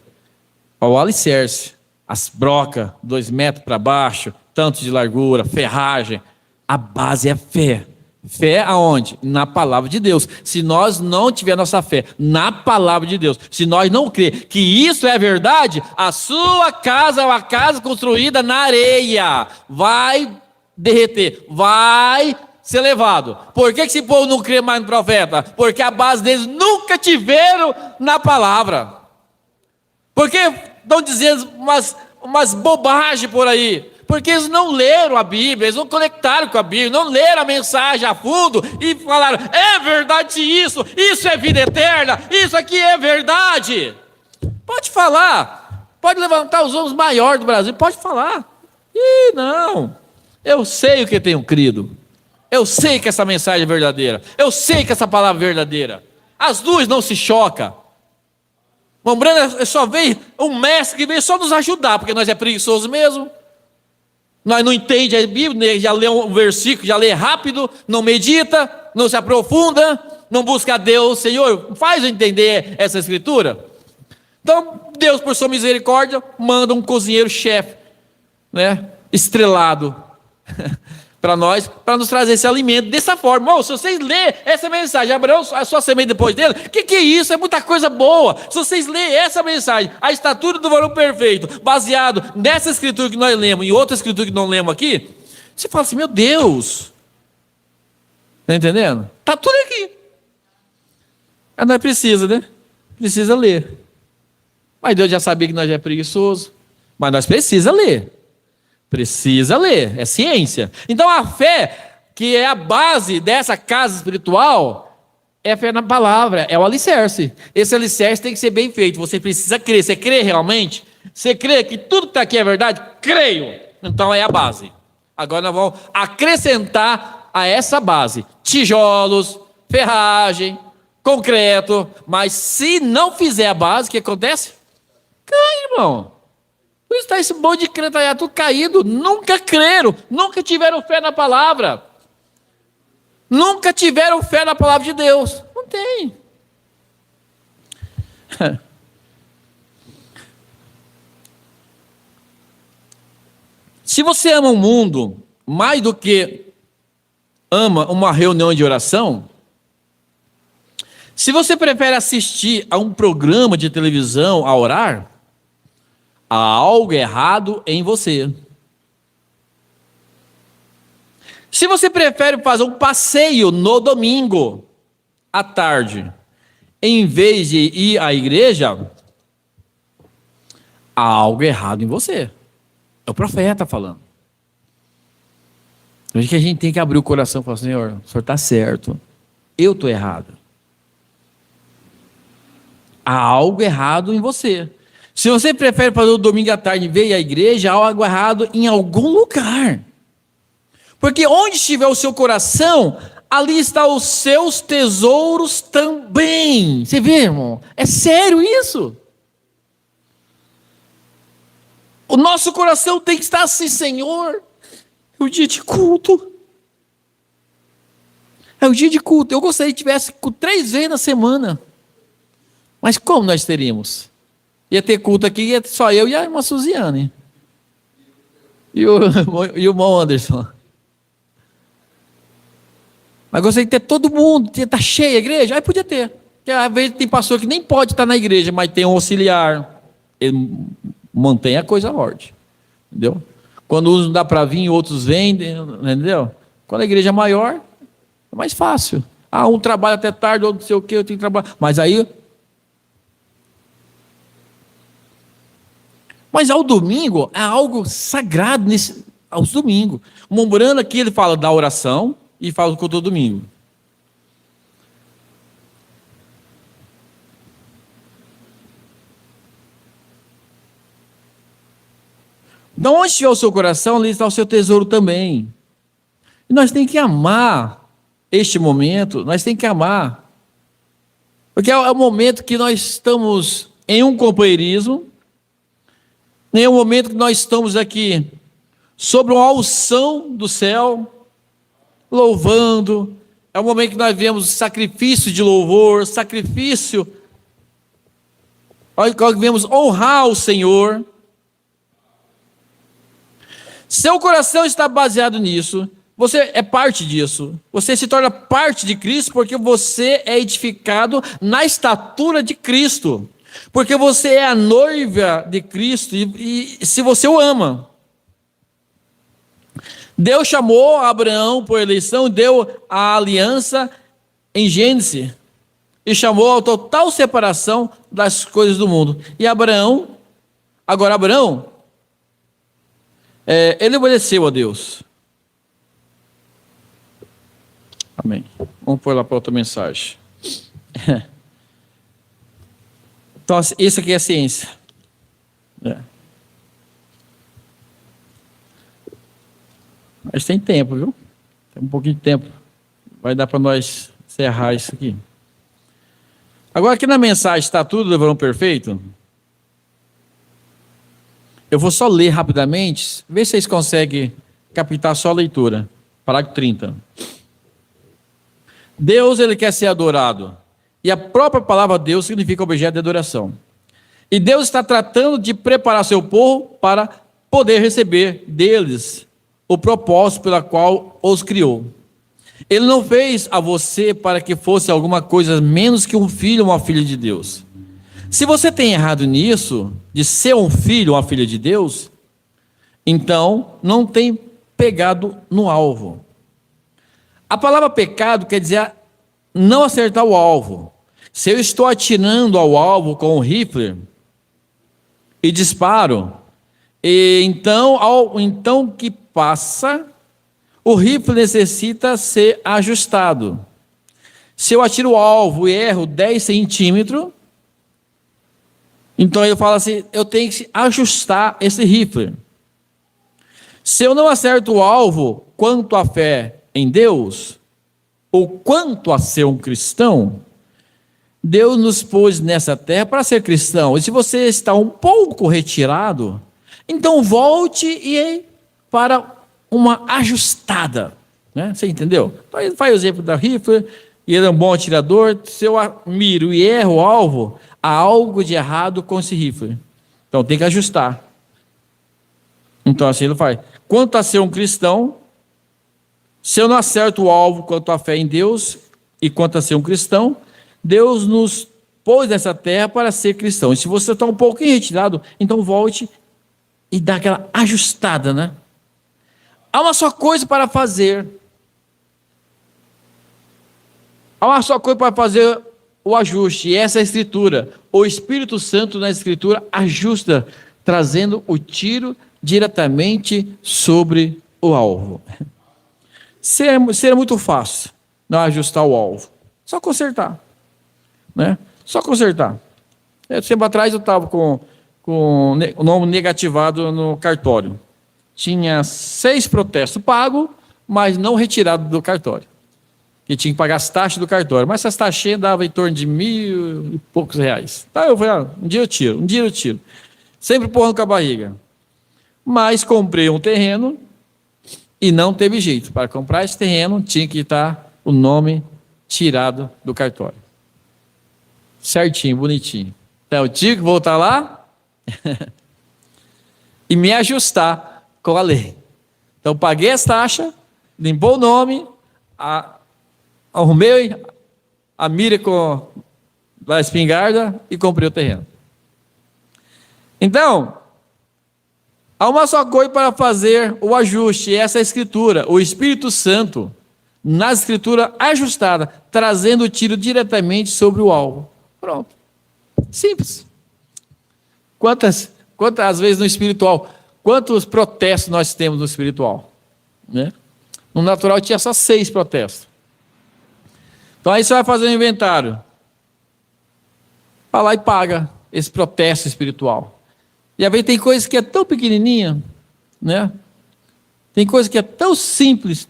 O alicerce, as brocas, 2 metros para baixo, tanto de largura, ferragem. A base é fé. Fé aonde? Na palavra de Deus. Se nós não tiver nossa fé na palavra de Deus, se nós não crer que isso é verdade, a sua casa é uma casa construída na areia, vai derreter, vai ser levado. Por que esse povo não crê mais no profeta? Porque a base deles nunca tiveram na palavra. Porque estão dizendo umas bobagens por aí. Porque eles não leram a Bíblia, eles não conectaram com a Bíblia, não leram a mensagem a fundo e falaram: é verdade isso é vida eterna, isso aqui é verdade. Pode falar, pode levantar os ombros maiores do Brasil, pode falar. Não, eu sei o que tenho crido, eu sei que essa mensagem é verdadeira, eu sei que essa palavra é verdadeira. As duas não se chocam. Lembrando, só veio um mestre que veio só nos ajudar, porque nós é preguiçoso mesmo. Nós não entendemos a Bíblia, já lê um versículo, já lê rápido, não medita, não se aprofunda, não busca a Deus. Senhor, faz eu entender essa escritura. Então, Deus, por sua misericórdia, manda um cozinheiro-chefe, né, estrelado, para nós, para nos trazer esse alimento dessa forma. Se vocês lerem essa mensagem, Abraão, a sua semente depois dele, o que é isso? É muita coisa boa. Se vocês lerem essa mensagem, a estatura do varão perfeito, baseado nessa escritura que nós lemos e outra escritura que não lemos aqui, você fala assim: meu Deus, está entendendo? Está tudo aqui. Mas nós precisa, né? Precisa ler. Mas Deus já sabia que nós é preguiçoso, mas nós precisa ler. Precisa ler, é ciência. Então a fé, que é a base dessa casa espiritual, é a fé na palavra, é o alicerce. Esse alicerce tem que ser bem feito. Você precisa crer. Você crê realmente? Você crê que tudo que está aqui é verdade? Creio. Então é a base. Agora nós vamos acrescentar a essa base tijolos, ferragem, concreto. Mas se não fizer a base, o que acontece? Cai, irmão. Por isso está esse monte de crente aí, tudo caído. Nunca creram, nunca tiveram fé na palavra. Nunca tiveram fé na palavra de Deus. Não tem. Se você ama o mundo mais do que ama uma reunião de oração, se você prefere assistir a um programa de televisão a orar, há algo errado em você. Se você prefere fazer um passeio no domingo à tarde, em vez de ir à igreja, há algo errado em você. É o profeta falando. Por isso que a gente tem que abrir o coração e falar: Senhor, o Senhor está certo, eu estou errado. Há algo errado em você. Se você prefere fazer o domingo à tarde e vir à igreja, há algo errado em algum lugar. Porque onde estiver o seu coração, ali estão os seus tesouros também. Você vê, irmão? É sério isso? O nosso coração tem que estar assim: Senhor, é o dia de culto. É o dia de culto. Eu gostaria que tivesse 3 vezes na semana. Mas como nós teríamos? Ia ter culto aqui, ia ter só eu e a irmã Suziane. E o irmão Anderson. Mas gostaria de ter todo mundo, estar cheia a igreja. Aí podia ter. Porque às vezes tem pastor que nem pode estar na igreja, mas tem um auxiliar. Ele mantém a coisa à ordem. Entendeu? Quando uns não dá para vir, outros vendem. Entendeu? Quando a igreja é maior, é mais fácil. Um trabalha até tarde, outro não sei o que, eu tenho que trabalhar. Mas ao domingo é algo sagrado aos domingos. O Mombrano aqui ele fala da oração e fala do culto do domingo. Então, onde estiver o seu coração, ali está o seu tesouro também. E nós temos que amar este momento, nós temos que amar. Porque é o momento que nós estamos em um companheirismo, é o momento que nós estamos aqui sobre uma unção do céu, louvando. É o momento que nós vemos sacrifício de louvor, sacrifício. Olha, que vemos honrar o Senhor. Seu coração está baseado nisso. Você é parte disso. Você se torna parte de Cristo porque você é edificado na estatura de Cristo. Porque você é a noiva de Cristo e se você o ama. Deus chamou Abraão por eleição, deu a aliança em Gênesis e chamou a total separação das coisas do mundo. E Abraão, ele obedeceu a Deus. Amém. Vamos pôr lá para outra mensagem. Então, isso aqui é ciência. Mas tem tempo, viu? Tem um pouquinho de tempo. Vai dar para nós encerrar isso aqui. Agora, aqui na mensagem, está tudo do varão perfeito? Eu vou só ler rapidamente, ver se vocês conseguem captar só a leitura. Parágrafo 30. Deus, ele quer ser adorado. E a própria palavra Deus significa objeto de adoração. E Deus está tratando de preparar seu povo para poder receber deles o propósito pela qual os criou. Ele não fez a você para que fosse alguma coisa menos que um filho ou uma filha de Deus. Se você tem errado nisso, de ser um filho ou uma filha de Deus, então não tem pegado no alvo. A palavra pecado quer dizer não acertar o alvo. Se eu estou atirando ao alvo com um rifle e disparo, então que passa, o rifle necessita ser ajustado. Se eu atiro o alvo e erro 10 centímetros, então eu falo assim, eu tenho que ajustar esse rifle. Se eu não acerto o alvo quanto à fé em Deus, ou quanto a ser um cristão, Deus nos pôs nessa terra para ser cristão. E se você está um pouco retirado, então volte e para uma ajustada. Né? Você entendeu? Então ele faz o exemplo da rifle, e ele é um bom atirador. Se eu miro e erro o alvo, há algo de errado com esse rifle. Então tem que ajustar. Então assim ele faz. Quanto a ser um cristão, se eu não acerto o alvo quanto à fé em Deus, e quanto a ser um cristão, Deus nos pôs nessa terra para ser cristão. E se você está um pouquinho retirado, então volte e dá aquela ajustada, né? Há uma só coisa para fazer. Há uma só coisa para fazer o ajuste, e essa é a Escritura. O Espírito Santo na Escritura ajusta, trazendo o tiro diretamente sobre o alvo. seria muito fácil não ajustar o alvo. Só consertar, né? Só consertar. Tempo atrás eu estava com o nome negativado no cartório. Tinha 6 protestos pagos, mas não retirado do cartório. Que tinha que pagar as taxas do cartório. Mas essas taxinhas davam em torno de 1.000 e poucos reais. Tá, eu falei, um dia eu tiro. Sempre empurrando com a barriga. Mas comprei um terreno e não teve jeito. Para comprar esse terreno, tinha que estar o nome tirado do cartório. Certinho, bonitinho. Então, eu tive que voltar lá e me ajustar com a lei. Então, paguei as taxas, limpou o nome, arrumei a mira com a espingarda e comprei o terreno. Então, há uma só coisa para fazer o ajuste, essa é a Escritura, o Espírito Santo, na Escritura ajustada, trazendo o tiro diretamente sobre o alvo. Pronto. Simples. Quantas vezes no espiritual, quantos protestos nós temos no espiritual? Né? No natural tinha só 6 protestos. Então aí você vai fazer um inventário. Vai lá e paga esse protesto espiritual. E às vezes tem coisa que é tão pequenininha, né? Tem coisa que é tão simples,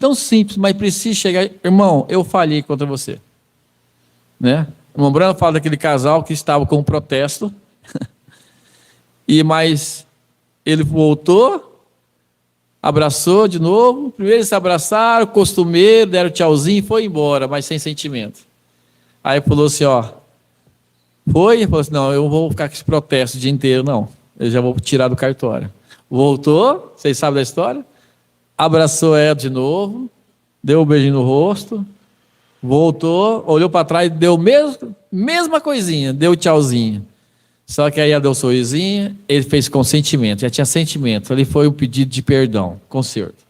mas precisa chegar. Irmão, eu falhei contra você. Né? O irmão Bruno fala daquele casal que estava com um protesto, mas ele voltou, abraçou de novo, primeiro eles se abraçaram, costumeiro, deram tchauzinho e foi embora, mas sem sentimento. Aí falou assim, falou assim, não, eu vou ficar com esse protesto o dia inteiro, não, eu já vou tirar do cartório. Voltou, vocês sabem da história, abraçou ela de novo, deu um beijinho no rosto, voltou, olhou para trás, deu mesma coisinha, deu tchauzinho. Só que aí ela deu um sorrisinho, ele fez consentimento, já tinha sentimento, ali foi o pedido de perdão, conserto.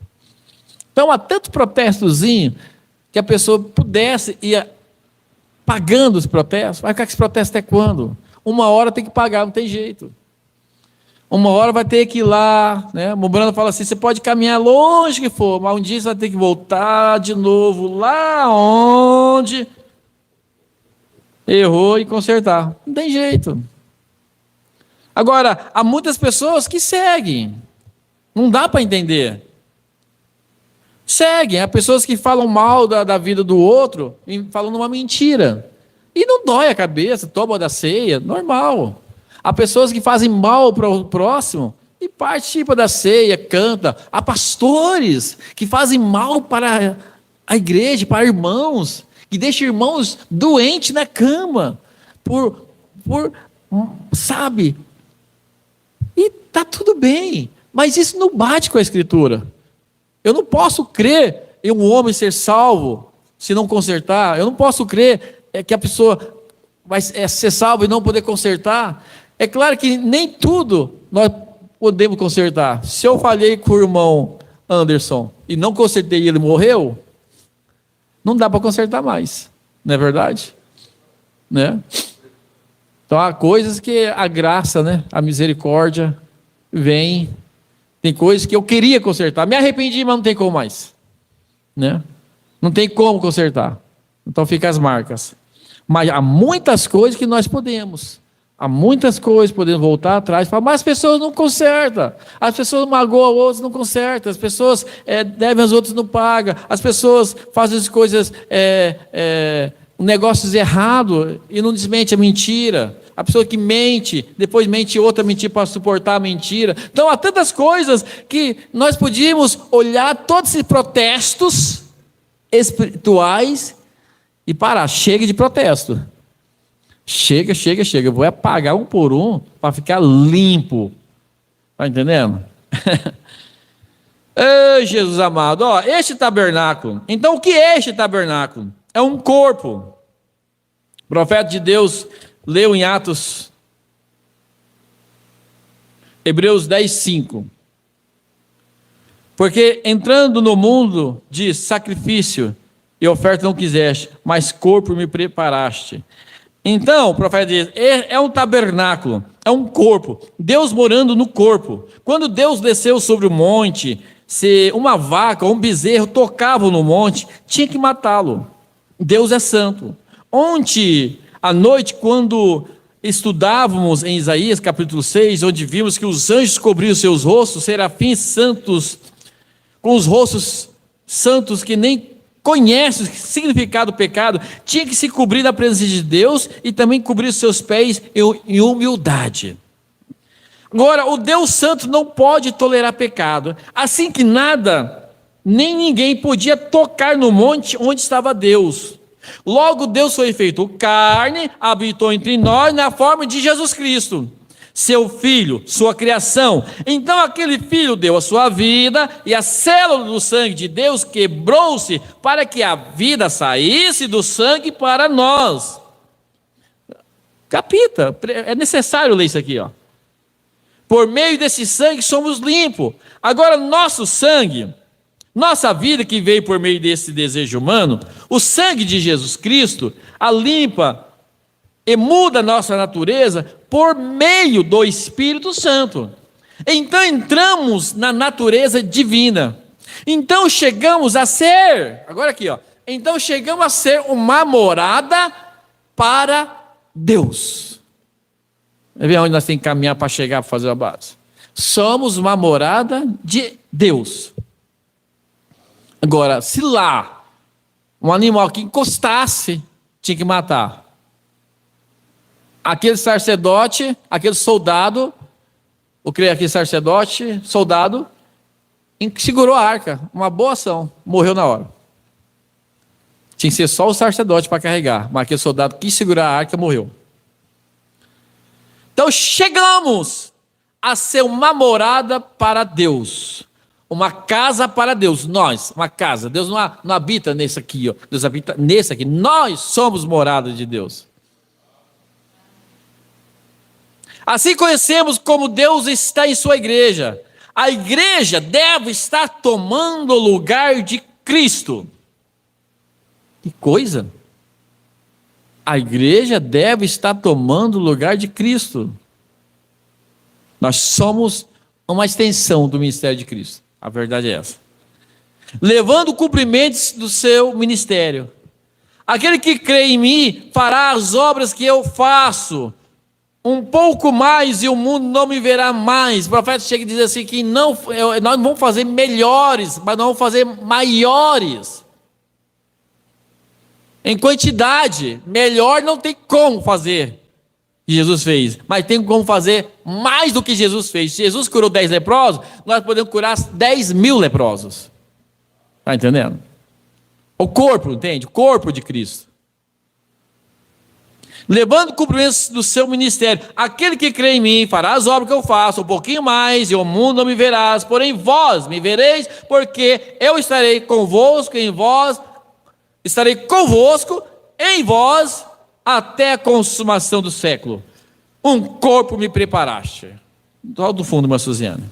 Então há tanto protestozinho que a pessoa pudesse ir pagando os protestos. Vai ficar com esse protesto até quando? Uma hora tem que pagar, não tem jeito. Uma hora vai ter que ir lá, né? O Brando fala assim, você pode caminhar longe que for, mas um dia você vai ter que voltar de novo lá onde errou e consertar. Não tem jeito. Agora, há muitas pessoas que seguem. Não dá para entender. Seguem. Há pessoas que falam mal da vida do outro, falando uma mentira. E não dói a cabeça, toma da ceia, normal. Há pessoas que fazem mal para o próximo e participa da ceia, canta. Há pastores que fazem mal para a igreja, para irmãos, que deixam irmãos doentes na cama, sabe? E está tudo bem, mas isso não bate com a Escritura. Eu não posso crer em um homem ser salvo se não consertar. Eu não posso crer que a pessoa vai ser salva e não poder consertar. É claro que nem tudo nós podemos consertar. Se eu falhei com o irmão Anderson e não consertei e ele morreu, não dá para consertar mais. Não é verdade? Né? Então há coisas que a graça, né, a misericórdia vem. Tem coisas que eu queria consertar. Me arrependi, mas não tem como mais. Né? Não tem como consertar. Então fica as marcas. Mas há muitas coisas que nós podemos. Há muitas coisas, podemos voltar atrás e falar, mas as pessoas não consertam. As pessoas magoam outros, não consertam. As pessoas devem aos outros, não pagam. As pessoas fazem as coisas, negócios errados e não desmente a mentira. A pessoa que mente, depois mente outra mentira para suportar a mentira. Então há tantas coisas que nós podíamos olhar todos esses protestos espirituais e parar. Chega de protesto. Chega. Eu vou apagar um por um para ficar limpo. Está entendendo? Ei, Jesus amado. Este tabernáculo. Então o que é este tabernáculo? É um corpo. O profeta de Deus leu em Atos, Hebreus 10:5. Porque entrando no mundo de sacrifício e oferta não quiseste, mas corpo me preparaste. Então, o profeta diz, é um tabernáculo, é um corpo, Deus morando no corpo. Quando Deus desceu sobre o monte, se uma vaca ou um bezerro tocavam no monte, tinha que matá-lo. Deus é santo. Ontem à noite, quando estudávamos em Isaías capítulo 6, onde vimos que os anjos cobriam seus rostos, serafins santos, com os rostos santos que nem conhecem o significado do pecado, tinha que se cobrir na presença de Deus e também cobrir os seus pés em humildade. Agora, o Deus Santo não pode tolerar pecado, assim que nada, nem ninguém podia tocar no monte onde estava Deus. Logo, Deus foi feito carne, habitou entre nós na forma de Jesus Cristo, seu Filho, sua criação. Então aquele Filho deu a sua vida, e a célula do sangue de Deus quebrou-se para que a vida saísse do sangue para nós. Capita, é necessário ler isso aqui, ó. Por meio desse sangue somos limpos. Agora nosso sangue, nossa vida que veio por meio desse desejo humano, o sangue de Jesus Cristo a limpa e muda a nossa natureza por meio do Espírito Santo. Então entramos na natureza divina. Então chegamos a ser, agora aqui, ó. Então chegamos a ser uma morada para Deus. Vê onde nós temos que caminhar para chegar, para fazer a base. Somos uma morada de Deus. Agora, se lá um animal que encostasse, tinha que matar. Aquele sacerdote, aquele soldado, aquele sacerdote, soldado, segurou a arca, uma boa ação, morreu na hora. Tinha que ser só o sacerdote para carregar, mas aquele soldado que segurar a arca morreu. Então chegamos a ser uma morada para Deus, uma casa para Deus, nós, uma casa. Deus não habita nesse aqui, ó. Deus habita nesse aqui, nós somos morada de Deus. Assim conhecemos como Deus está em sua igreja. A igreja deve estar tomando o lugar de Cristo. Que coisa! A igreja deve estar tomando o lugar de Cristo. Nós somos uma extensão do ministério de Cristo. A verdade é essa. Levando cumprimentos do seu ministério. Aquele que crê em mim fará as obras que eu faço. Um pouco mais e o mundo não me verá mais. O profeta chega e diz assim que nós vamos fazer melhores, mas não vamos fazer maiores. Em quantidade, melhor não tem como fazer, que Jesus fez, mas tem como fazer mais do que Jesus fez. Se Jesus curou 10 leprosos, nós podemos curar 10.000 leprosos. Está entendendo? O corpo, entende? O corpo de Cristo. Levando cumprimentos do seu ministério. Aquele que crê em mim fará as obras que eu faço, um pouquinho mais, e o mundo não me verás, porém vós me vereis, porque eu estarei convosco, estarei convosco, em vós, até a consumação do século. Um corpo me preparaste. Lá do fundo, uma Suziana.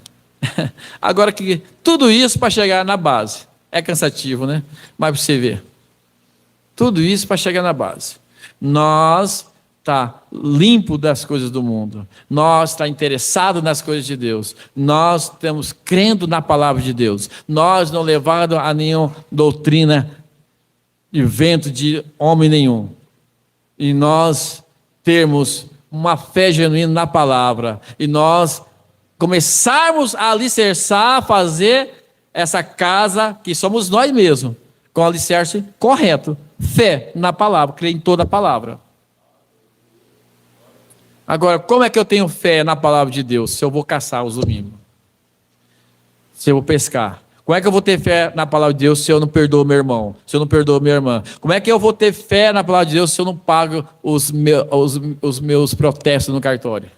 Agora que tudo isso para chegar na base. É cansativo, né? Mas para você ver. Tudo isso para chegar na base. Nós está limpo das coisas do mundo. Nós está interessado nas coisas de Deus. Nós estamos crendo na palavra de Deus. Nós não levamos a nenhuma doutrina e vento de homem nenhum. E nós termos uma fé genuína na palavra. E nós começarmos a alicerçar, a fazer essa casa que somos nós mesmos, com o alicerce correto. Fé na palavra, crer em toda a palavra. Agora, como é que eu tenho fé na palavra de Deus? Se eu vou caçar os domingos? Se eu vou pescar? Como é que eu vou ter fé na palavra de Deus se eu não perdoo meu irmão? Se eu não perdoo minha irmã? Como é que eu vou ter fé na palavra de Deus se eu não pago os meus protestos no cartório?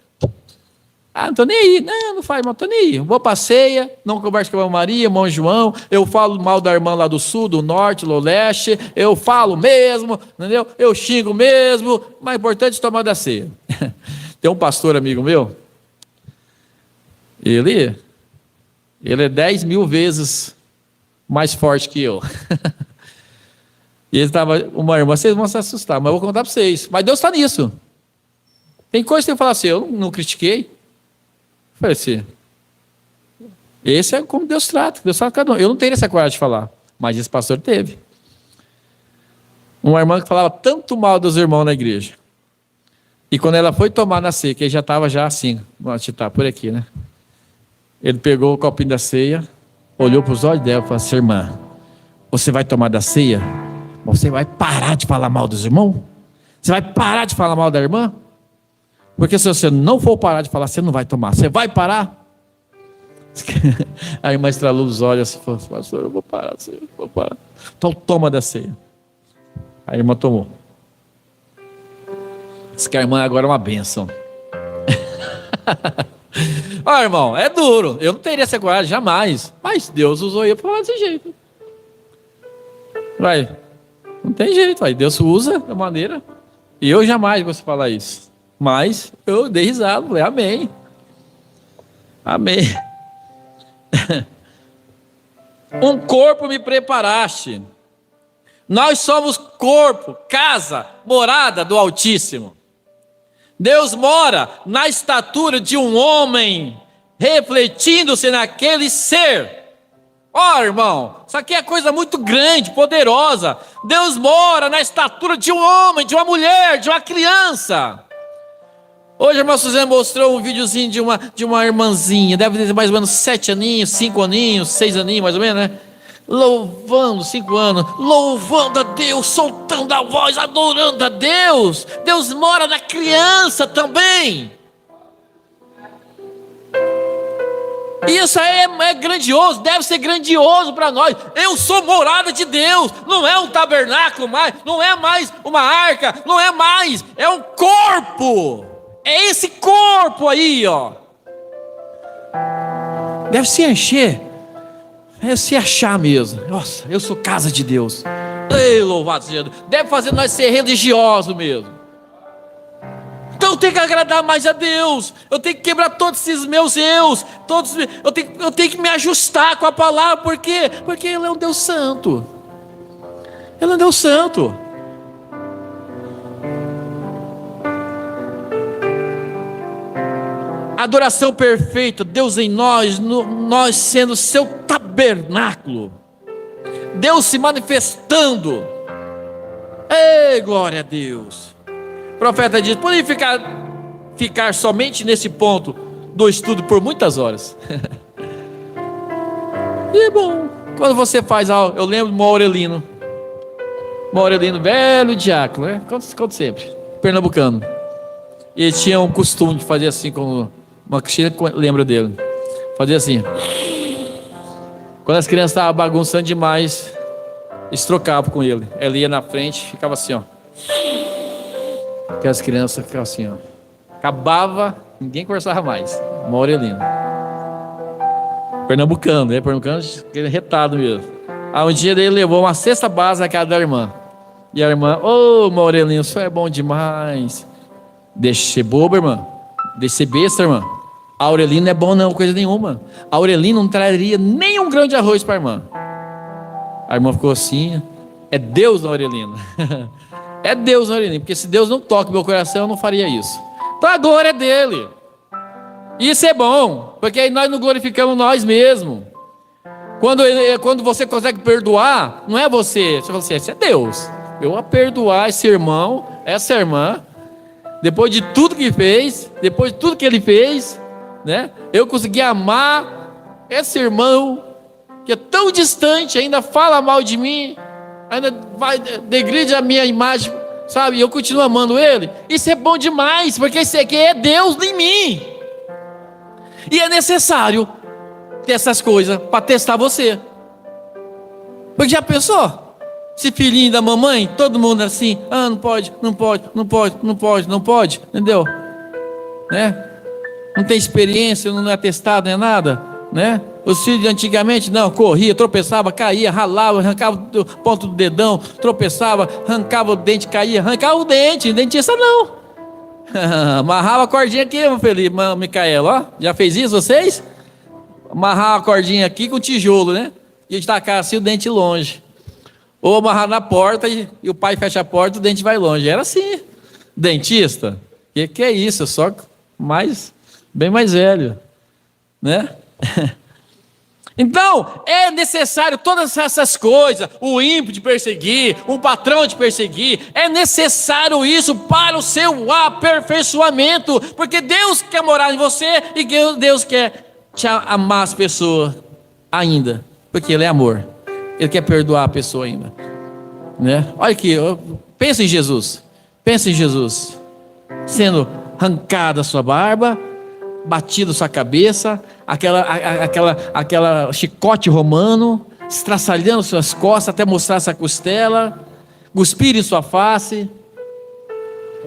Ah, não estou nem aí. Não faz mal, estou nem aí. Vou para a ceia, não converso com a irmã Maria, irmão João, eu falo mal da irmã lá do sul, do norte, do leste, eu falo mesmo, entendeu? Eu xingo mesmo, mas é importante tomar da ceia. Tem um pastor amigo meu, ele é 10.000 vezes mais forte que eu. E ele estava, uma irmã, vocês vão se assustar, mas eu vou contar para vocês. Mas Deus está nisso. Tem coisa que tem que falar assim, eu não critiquei. Eu falei assim, esse é como Deus trata cada um. Eu não teria essa coragem de falar, mas esse pastor teve. Uma irmã que falava tanto mal dos irmãos na igreja. E quando ela foi tomar na ceia, que ele já estava já assim, vamos tirar por aqui, né? Ele pegou o copinho da ceia, olhou para os olhos dela e falou assim, irmã, você vai tomar da ceia? Você vai parar de falar mal dos irmãos? Você vai parar de falar mal da irmã? Porque se você não for parar de falar, você não vai tomar. Você vai parar? A irmã estralou os olhos assim, falou, pastor, eu vou parar, eu vou parar. Então toma da ceia. A irmã tomou. Diz que a irmã agora é uma bênção. Ó, irmão, é duro. Eu não teria essa coragem, jamais. Mas Deus usou eu para falar desse jeito. Vai. Não tem jeito, vai. Deus usa da maneira. E eu jamais vou falar isso. Mas eu dei risada, falei, amém. Amém. Um corpo me preparaste. Nós somos corpo, casa, morada do Altíssimo. Deus mora na estatura de um homem, refletindo-se naquele ser. Ó, irmão, isso aqui é coisa muito grande, poderosa. Deus mora na estatura de um homem, de uma mulher, de uma criança. Hoje a irmã Suzana mostrou um videozinho de uma irmãzinha, deve ter mais ou menos 7 aninhos, 5 aninhos, 6 aninhos mais ou menos, né? Louvando, 5 anos, louvando a Deus, soltando a voz, adorando a Deus. Deus mora na criança também. Isso aí é grandioso, deve ser grandioso para nós. Eu sou morada de Deus, não é um tabernáculo mais, não é mais uma arca, não é mais, é um corpo. É esse corpo aí, ó. Deve se encher. É se achar mesmo. Nossa, eu sou casa de Deus. Ei, louvado seja Deus. Deve fazer nós ser religiosos mesmo. Então eu tenho que agradar mais a Deus. Eu tenho que quebrar todos esses meus eus. Eu tenho que me ajustar com a palavra. Por quê? Porque Ele é um Deus santo. Ele é um Deus santo. Adoração perfeita, Deus em nós, nós sendo seu tabernáculo, Deus se manifestando. Ei, glória a Deus. O profeta diz, poderia ficar somente nesse ponto do estudo por muitas horas. E é bom, quando você faz algo, eu lembro do Maurelino, velho diácono, né? Conto sempre, pernambucano. E ele tinha um costume de fazer assim com uma Cristina, lembra dele, fazia assim. Quando as crianças estavam bagunçando demais, eles trocavam com ele. Ele ia na frente, ficava assim, ó. Que as crianças ficavam assim, ó. Acabava, ninguém conversava mais. Maurelino. Pernambucano, né? Pernambucano, aquele retado mesmo. Aí um dia ele levou uma cesta básica na casa da irmã. E a irmã, ô Maurelino, isso é bom demais. Deixa de ser boba, irmã. Deixa de ser besta, irmã. Aurelino não é bom não, coisa nenhuma. Aurelino não traria nem um grão de arroz para a irmã. A irmã ficou assim. É Deus no Aurelino. É Deus no Aurelino. Porque se Deus não toca meu coração, eu não faria isso. Então a glória é dele. Isso é bom. Porque aí nós não glorificamos nós mesmos. Quando você consegue perdoar, não é você. Você fala assim, esse é Deus. Eu vou perdoar esse irmão, essa irmã. Depois de tudo que fez, depois de tudo que ele fez, né? Eu consegui amar esse irmão que é tão distante, ainda fala mal de mim, ainda degride a minha imagem, sabe? E eu continuo amando ele. Isso é bom demais, porque isso aqui é Deus em mim. E é necessário ter essas coisas para testar você. Porque já pensou? Esse filhinho da mamãe, todo mundo assim, não pode, entendeu? Né? Não tem experiência, não é testado, não é nada, né? Os filhos de antigamente, não, corria, tropeçava, caía, ralava, arrancava o ponto do dedão, tropeçava, arrancava o dente, caía, arrancava o dente, dentista não. Amarrava a cordinha aqui, meu Felipe, Micaela, ó, já fez isso vocês? Amarrava a cordinha aqui com tijolo, né? E tacar assim o dente longe. Ou amarrar na porta e o pai fecha a porta e o dente vai longe. Era assim. Dentista, que é isso? Só bem mais velho, né? Então, é necessário todas essas coisas, o ímpio te perseguir, o patrão te perseguir, é necessário isso para o seu aperfeiçoamento, porque Deus quer morar em você e Deus quer te amar as pessoas ainda, porque Ele é amor, Ele quer perdoar a pessoa ainda, né? Olha aqui, pensa em Jesus, sendo arrancada a sua barba, batido sua cabeça, aquela chicote romano, estraçalhando suas costas até mostrar essa costela, cuspir em sua face,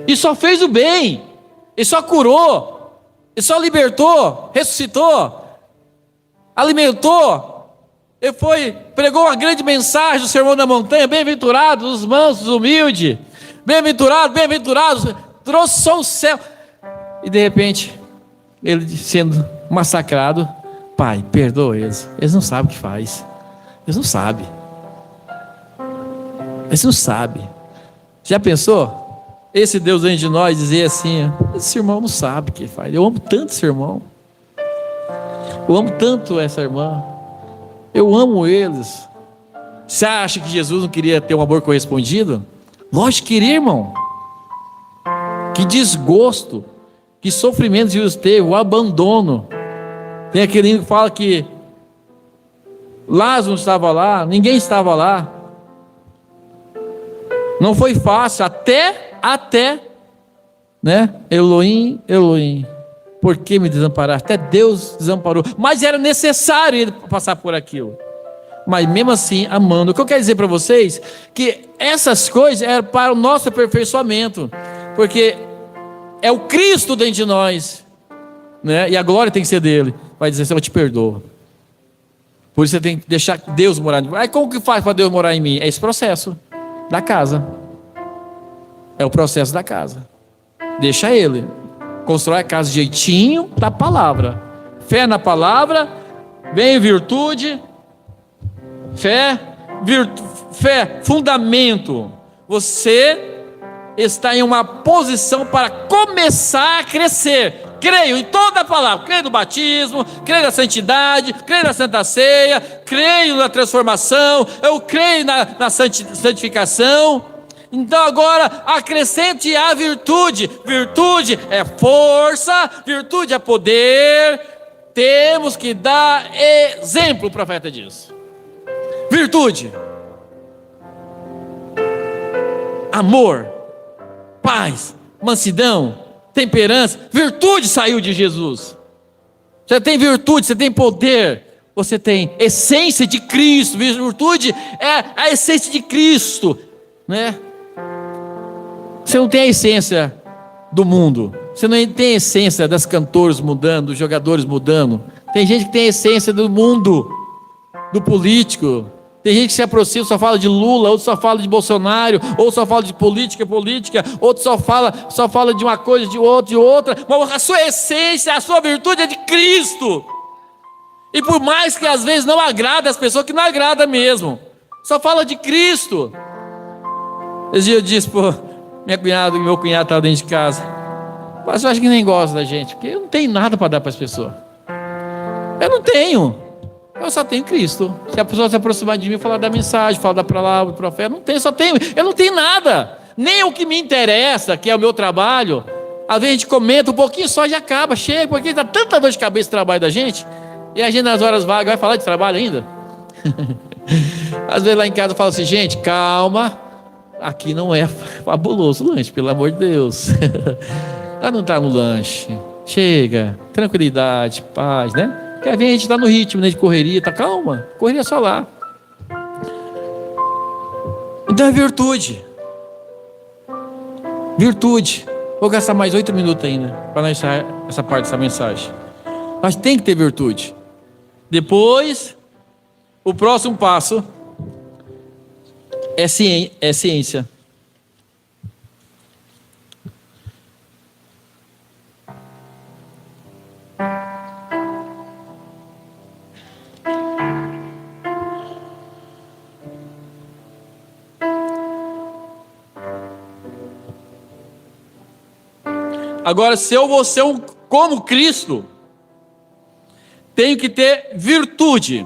e só fez o bem, e só curou, e só libertou, ressuscitou, alimentou, e pregou uma grande mensagem do Sermão da Montanha: bem-aventurados os mansos, humildes, bem-aventurados, trouxe só o céu, e de repente, ele sendo massacrado: Pai, perdoa eles não sabem o que faz, eles não sabem. Já pensou? Esse Deus dentro de nós dizer assim: esse irmão não sabe o que faz, eu amo tanto esse irmão, eu amo tanto essa irmã, eu amo eles. Você acha que Jesus não queria ter um amor correspondido? Lógico que queria, irmão. Que desgosto, que sofrimento Jesus teve, o abandono. Tem aquele hino que fala que Lázaro não estava lá, ninguém estava lá, não foi fácil, até, né? Elohim, Elohim, por que me desamparaste? Até Deus desamparou, mas era necessário ele passar por aquilo, mas mesmo assim amando. O que eu quero dizer para vocês, que essas coisas eram para o nosso aperfeiçoamento, porque é o Cristo dentro de nós, né? E a glória tem que ser dele. Vai dizer assim: eu te perdoo. Por isso você tem que deixar Deus morar em mim. Aí como que faz para Deus morar em mim? É esse processo da casa. É o processo da casa. Deixa Ele constrói a casa de jeitinho da palavra. Fé na palavra, vem virtude, fé, fundamento. Você está em uma posição para começar a crescer. Creio em toda a palavra, creio no batismo, creio na santidade, creio na santa ceia, creio na transformação, eu creio na santificação. Então agora acrescente a virtude. Virtude é força, virtude é poder. Temos que dar exemplo, o profeta diz. Virtude, amor, paz, mansidão, temperança. Virtude saiu de Jesus. Você tem virtude, você tem poder, você tem essência de Cristo. Virtude é a essência de Cristo, né? Você não tem a essência do mundo, você não tem a essência das cantores mudando, dos jogadores mudando. Tem gente que tem a essência do mundo, do político. Tem gente que se aproxima, só fala de Lula, outro só fala de Bolsonaro, outro só fala de política, outro só fala de uma coisa, de outra. Mas a sua essência, a sua virtude é de Cristo. E por mais que às vezes não agrada as pessoas, que não agrada mesmo, só fala de Cristo. Esse dia eu disse, meu cunhado estava dentro de casa: mas eu acho que nem gosta da gente, porque eu não tenho nada para dar para as pessoas. Eu não tenho. Eu só tenho Cristo. Se a pessoa se aproximar de mim, falar da mensagem, falar da palavra do profeta, eu não tenho nada, nem o que me interessa, que é o meu trabalho. Às vezes a gente comenta um pouquinho só, já acaba, chega, porque dá tanta dor de cabeça o trabalho da gente, e a gente nas horas vagas vai falar de trabalho ainda. Às vezes lá em casa eu falo assim: gente, calma, aqui não é fabuloso o lanche, pelo amor de Deus. Ela não está no lanche, chega, tranquilidade, paz, né? Quer ver, a gente está no ritmo, né, de correria, tá calma, correria só lá. Então é virtude. Vou gastar mais 8 minutos ainda para nós encerrar essa parte dessa mensagem. Mas tem que ter virtude. Depois, o próximo passo é ciência. Agora, se eu vou ser como Cristo, tenho que ter virtude.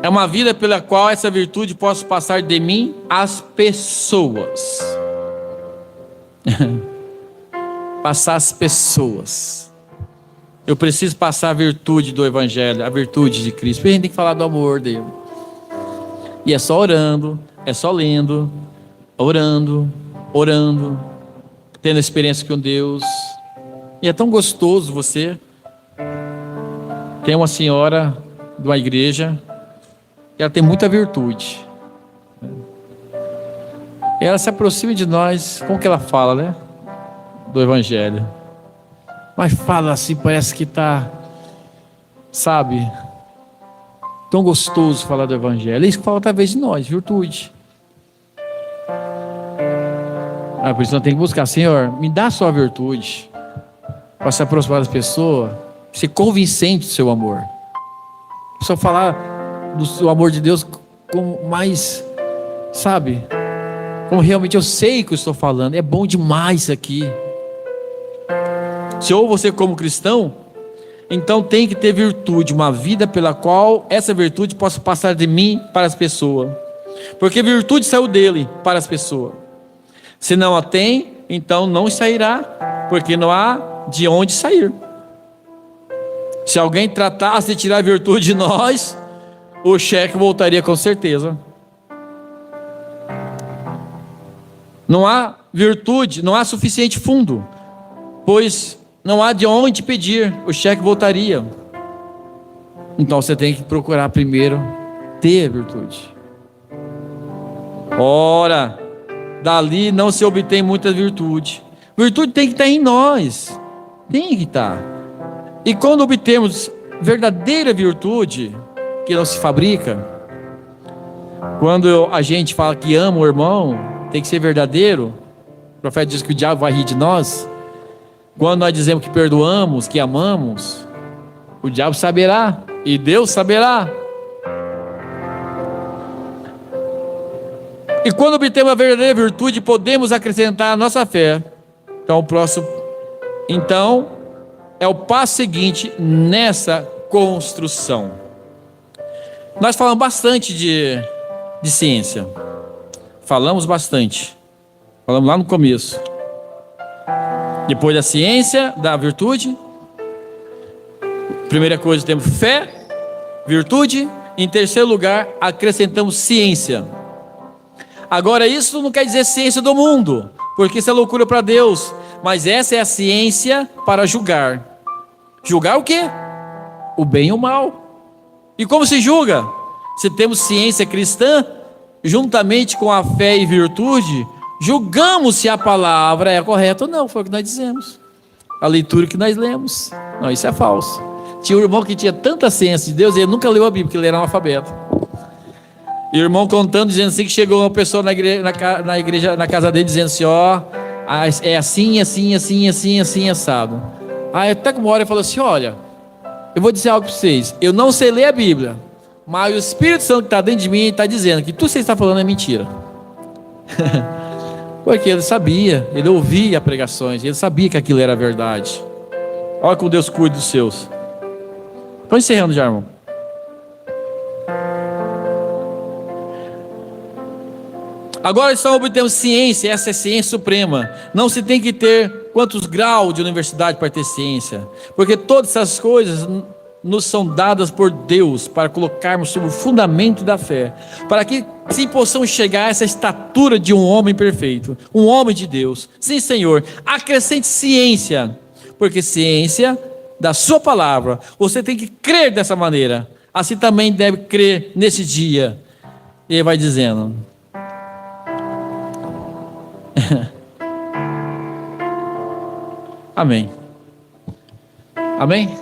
É uma vida pela qual essa virtude posso passar de mim às pessoas. Passar às pessoas. Eu preciso passar a virtude do Evangelho, a virtude de Cristo. A gente tem que falar do amor dele. E é só orando, é só lendo, orando, tendo experiência com Deus. E é tão gostoso você. Tem uma senhora de uma igreja, ela tem muita virtude. Ela se aproxima de nós, como que ela fala, né? Do Evangelho. Mas fala assim, parece que está, sabe, tão gostoso falar do Evangelho. É isso que fala talvez de nós, virtude. Por isso nós temos que buscar, Senhor, me dá a sua virtude, para se aproximar das pessoas, ser convincente do seu amor. Só falar do seu amor de Deus como mais, sabe, como realmente eu sei que eu estou falando. É bom demais isso aqui. Se ou você como cristão, então tem que ter virtude, uma vida pela qual essa virtude possa passar de mim para as pessoas, porque virtude saiu dele para as pessoas. Se não a tem, então não sairá, porque não há de onde sair. Se alguém tratasse de tirar a virtude de nós, o cheque voltaria com certeza. Não há virtude, não há suficiente fundo, pois não há de onde pedir, o cheque voltaria. Então você tem que procurar primeiro ter virtude. Ora, dali não se obtém muita virtude. Virtude tem que estar em nós, tem que estar. E quando obtemos verdadeira virtude, que não se fabrica, quando a gente fala que ama o irmão, tem que ser verdadeiro. O profeta diz que o diabo vai rir de nós. Quando nós dizemos que perdoamos, que amamos, o diabo saberá e Deus saberá. E quando obtemos a verdadeira virtude, podemos acrescentar a nossa fé. Então é o passo seguinte nessa construção. Nós falamos bastante de ciência. Falamos bastante. Falamos lá no começo. Depois da ciência, da virtude. Primeira coisa, temos fé, virtude. Em terceiro lugar, acrescentamos ciência. Agora, isso não quer dizer ciência do mundo, porque isso é loucura para Deus. Mas essa é a ciência para julgar. Julgar o quê? O bem e o mal. E como se julga? Se temos ciência cristã, juntamente com a fé e virtude, julgamos se a palavra é correta ou não. Foi o que nós dizemos. A leitura que nós lemos. Não, isso é falso. Tinha um irmão que tinha tanta ciência de Deus, e ele nunca leu a Bíblia, porque ele era analfabeto. E o irmão contando, dizendo assim, que chegou uma pessoa na igreja, na casa dele, dizendo assim, é assim, assim, assim, assim, assim, assado. Aí até que uma hora ele falou assim, olha, eu vou dizer algo para vocês, eu não sei ler a Bíblia, mas o Espírito Santo que está dentro de mim está dizendo que tudo que você está falando é mentira. Porque ele sabia, ele ouvia pregações, ele sabia que aquilo era verdade. Olha como Deus cuida dos seus. Estou encerrando já, irmão. Agora só obtemos ciência, essa é a ciência suprema. Não se tem que ter quantos graus de universidade para ter ciência, porque todas essas coisas nos são dadas por Deus para colocarmos sobre o fundamento da fé, para que sim possamos chegar a essa estatura de um homem perfeito, um homem de Deus. Sim, Senhor, acrescente ciência, porque ciência da sua palavra, você tem que crer dessa maneira, assim também deve crer nesse dia. E ele vai dizendo, amém. Amém?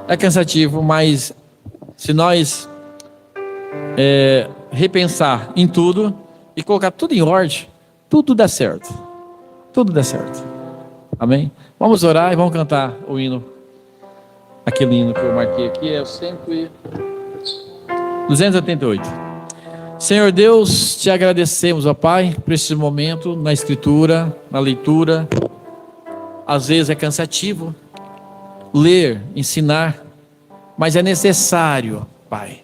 É cansativo, mas se nós repensar em tudo e colocar tudo em ordem, tudo dá certo. Tudo dá certo. Amém? Vamos orar e vamos cantar o hino. Aquele hino que eu marquei aqui é o 288. Senhor Deus, te agradecemos, ó Pai, por esse momento na escritura, na leitura. às vezes é cansativo ler, ensinar, mas é necessário, Pai.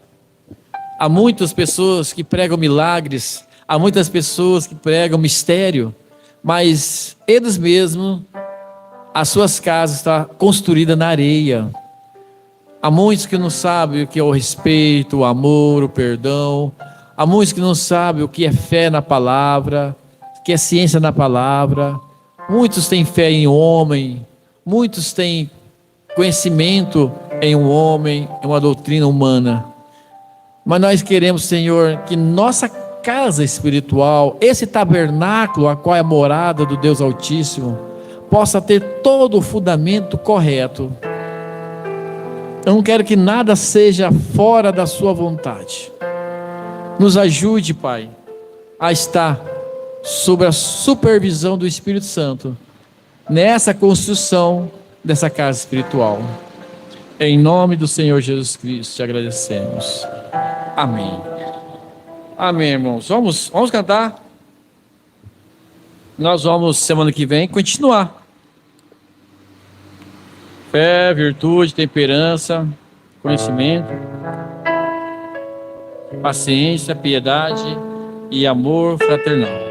Há muitas pessoas que pregam milagres, há muitas pessoas que pregam mistério, mas eles mesmos, as suas casas estão construídas na areia. Há muitos que não sabem o que é o respeito, o amor, o perdão. Há muitos que não sabem o que é fé na palavra, o que é ciência na palavra. Muitos têm fé em homem, muitos têm conhecimento em um homem, em uma doutrina humana. Mas nós queremos, Senhor, que nossa casa espiritual, esse tabernáculo, a qual é a morada do Deus Altíssimo, possa ter todo o fundamento correto. Eu não quero que nada seja fora da sua vontade. Nos ajude, Pai, a estar sob a supervisão do Espírito Santo nessa construção dessa casa espiritual. Em nome do Senhor Jesus Cristo te agradecemos. Amém. Amém, irmãos. Vamos cantar. Nós vamos semana que vem continuar. Fé, virtude, temperança, conhecimento, paciência, piedade e amor fraternal.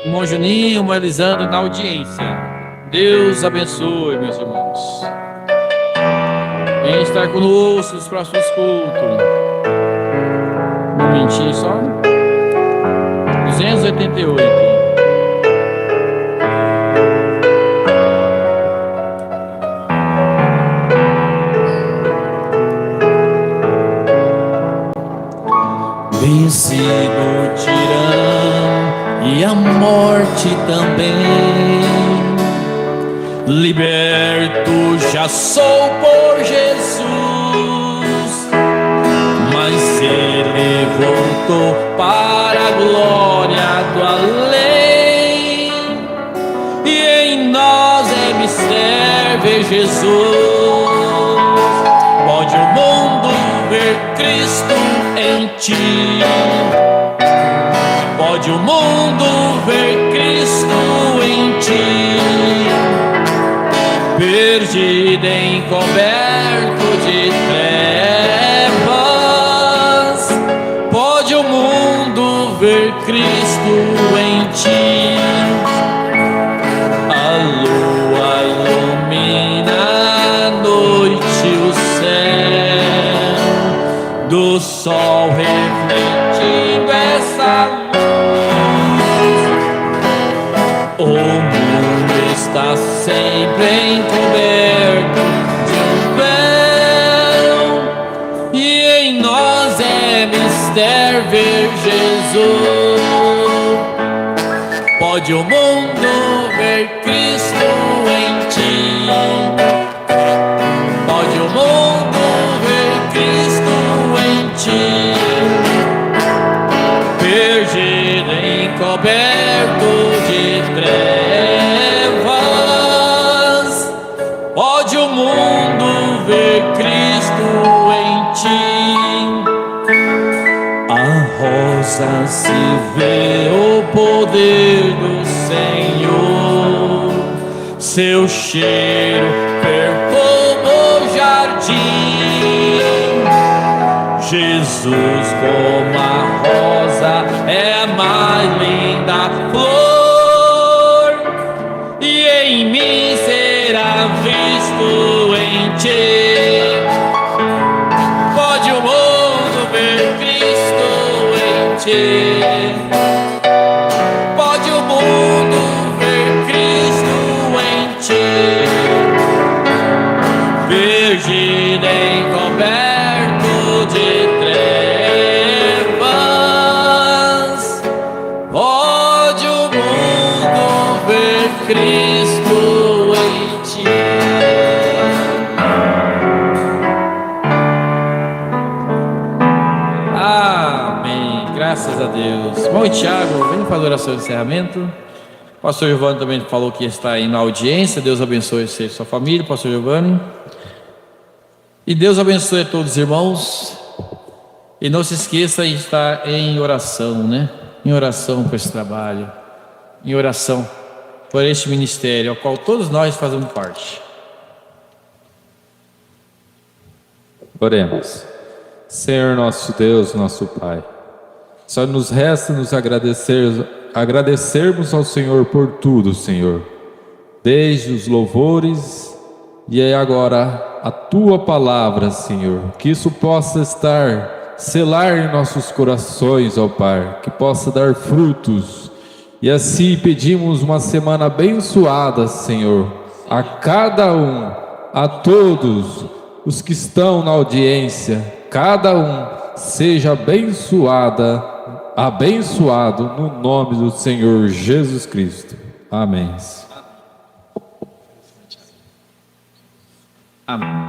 Irmão Juninho, irmão Elisandro na audiência. Deus abençoe, meus irmãos. Venha estar conosco nos próximos cultos. Um momentinho só. 288. Vencido o tirano e a morte também, liberto já sou por Jesus, mas Ele voltou para a glória do além, e em nós é mistério ver Jesus. Pode o mundo ver Cristo em ti, pode o mundo ver Cristo em ti, perdido, encoberto de trevas, pode o mundo ver Cristo em ti. A lua ilumina a noite, o céu do sol refletindo essa luz. O mundo está sempre encoberto de um véu, e em nós é mistério ver Jesus. Pode o mundo ver Cristo em ti, pode o mundo ver Cristo em ti, perdido, encoberto de trevas, pode o mundo ver Cristo em ti. A rosa se vê o poder do Senhor, seu cheiro perfuma o jardim. Jesus como a rosa é a mais linda flor, e em mim será visto em ti. Pode o mundo ver Cristo em ti, pode o mundo ver Cristo em ti, perdido, encoberto de trevas, pode o mundo ver Cristo em ti. Amém. Graças a Deus. Bom, Tiago, vem para a oração de encerramento. O pastor Giovanni também falou que está aí na audiência. Deus abençoe você e sua família, pastor Giovanni. E Deus abençoe a todos os irmãos. E não se esqueça de estar em oração, né? Em oração por esse trabalho. Em oração. por este ministério, ao qual todos nós fazemos parte. Oremos. Senhor nosso Deus, nosso Pai, só nos resta nos agradecermos ao Senhor por tudo, Senhor, desde os louvores e agora a Tua palavra, Senhor, que isso possa selar em nossos corações, ó Pai, que possa dar frutos, e assim pedimos uma semana abençoada, Senhor, a cada um, a todos os que estão na audiência, cada um seja abençoado no nome do Senhor Jesus Cristo. Amém. Amém.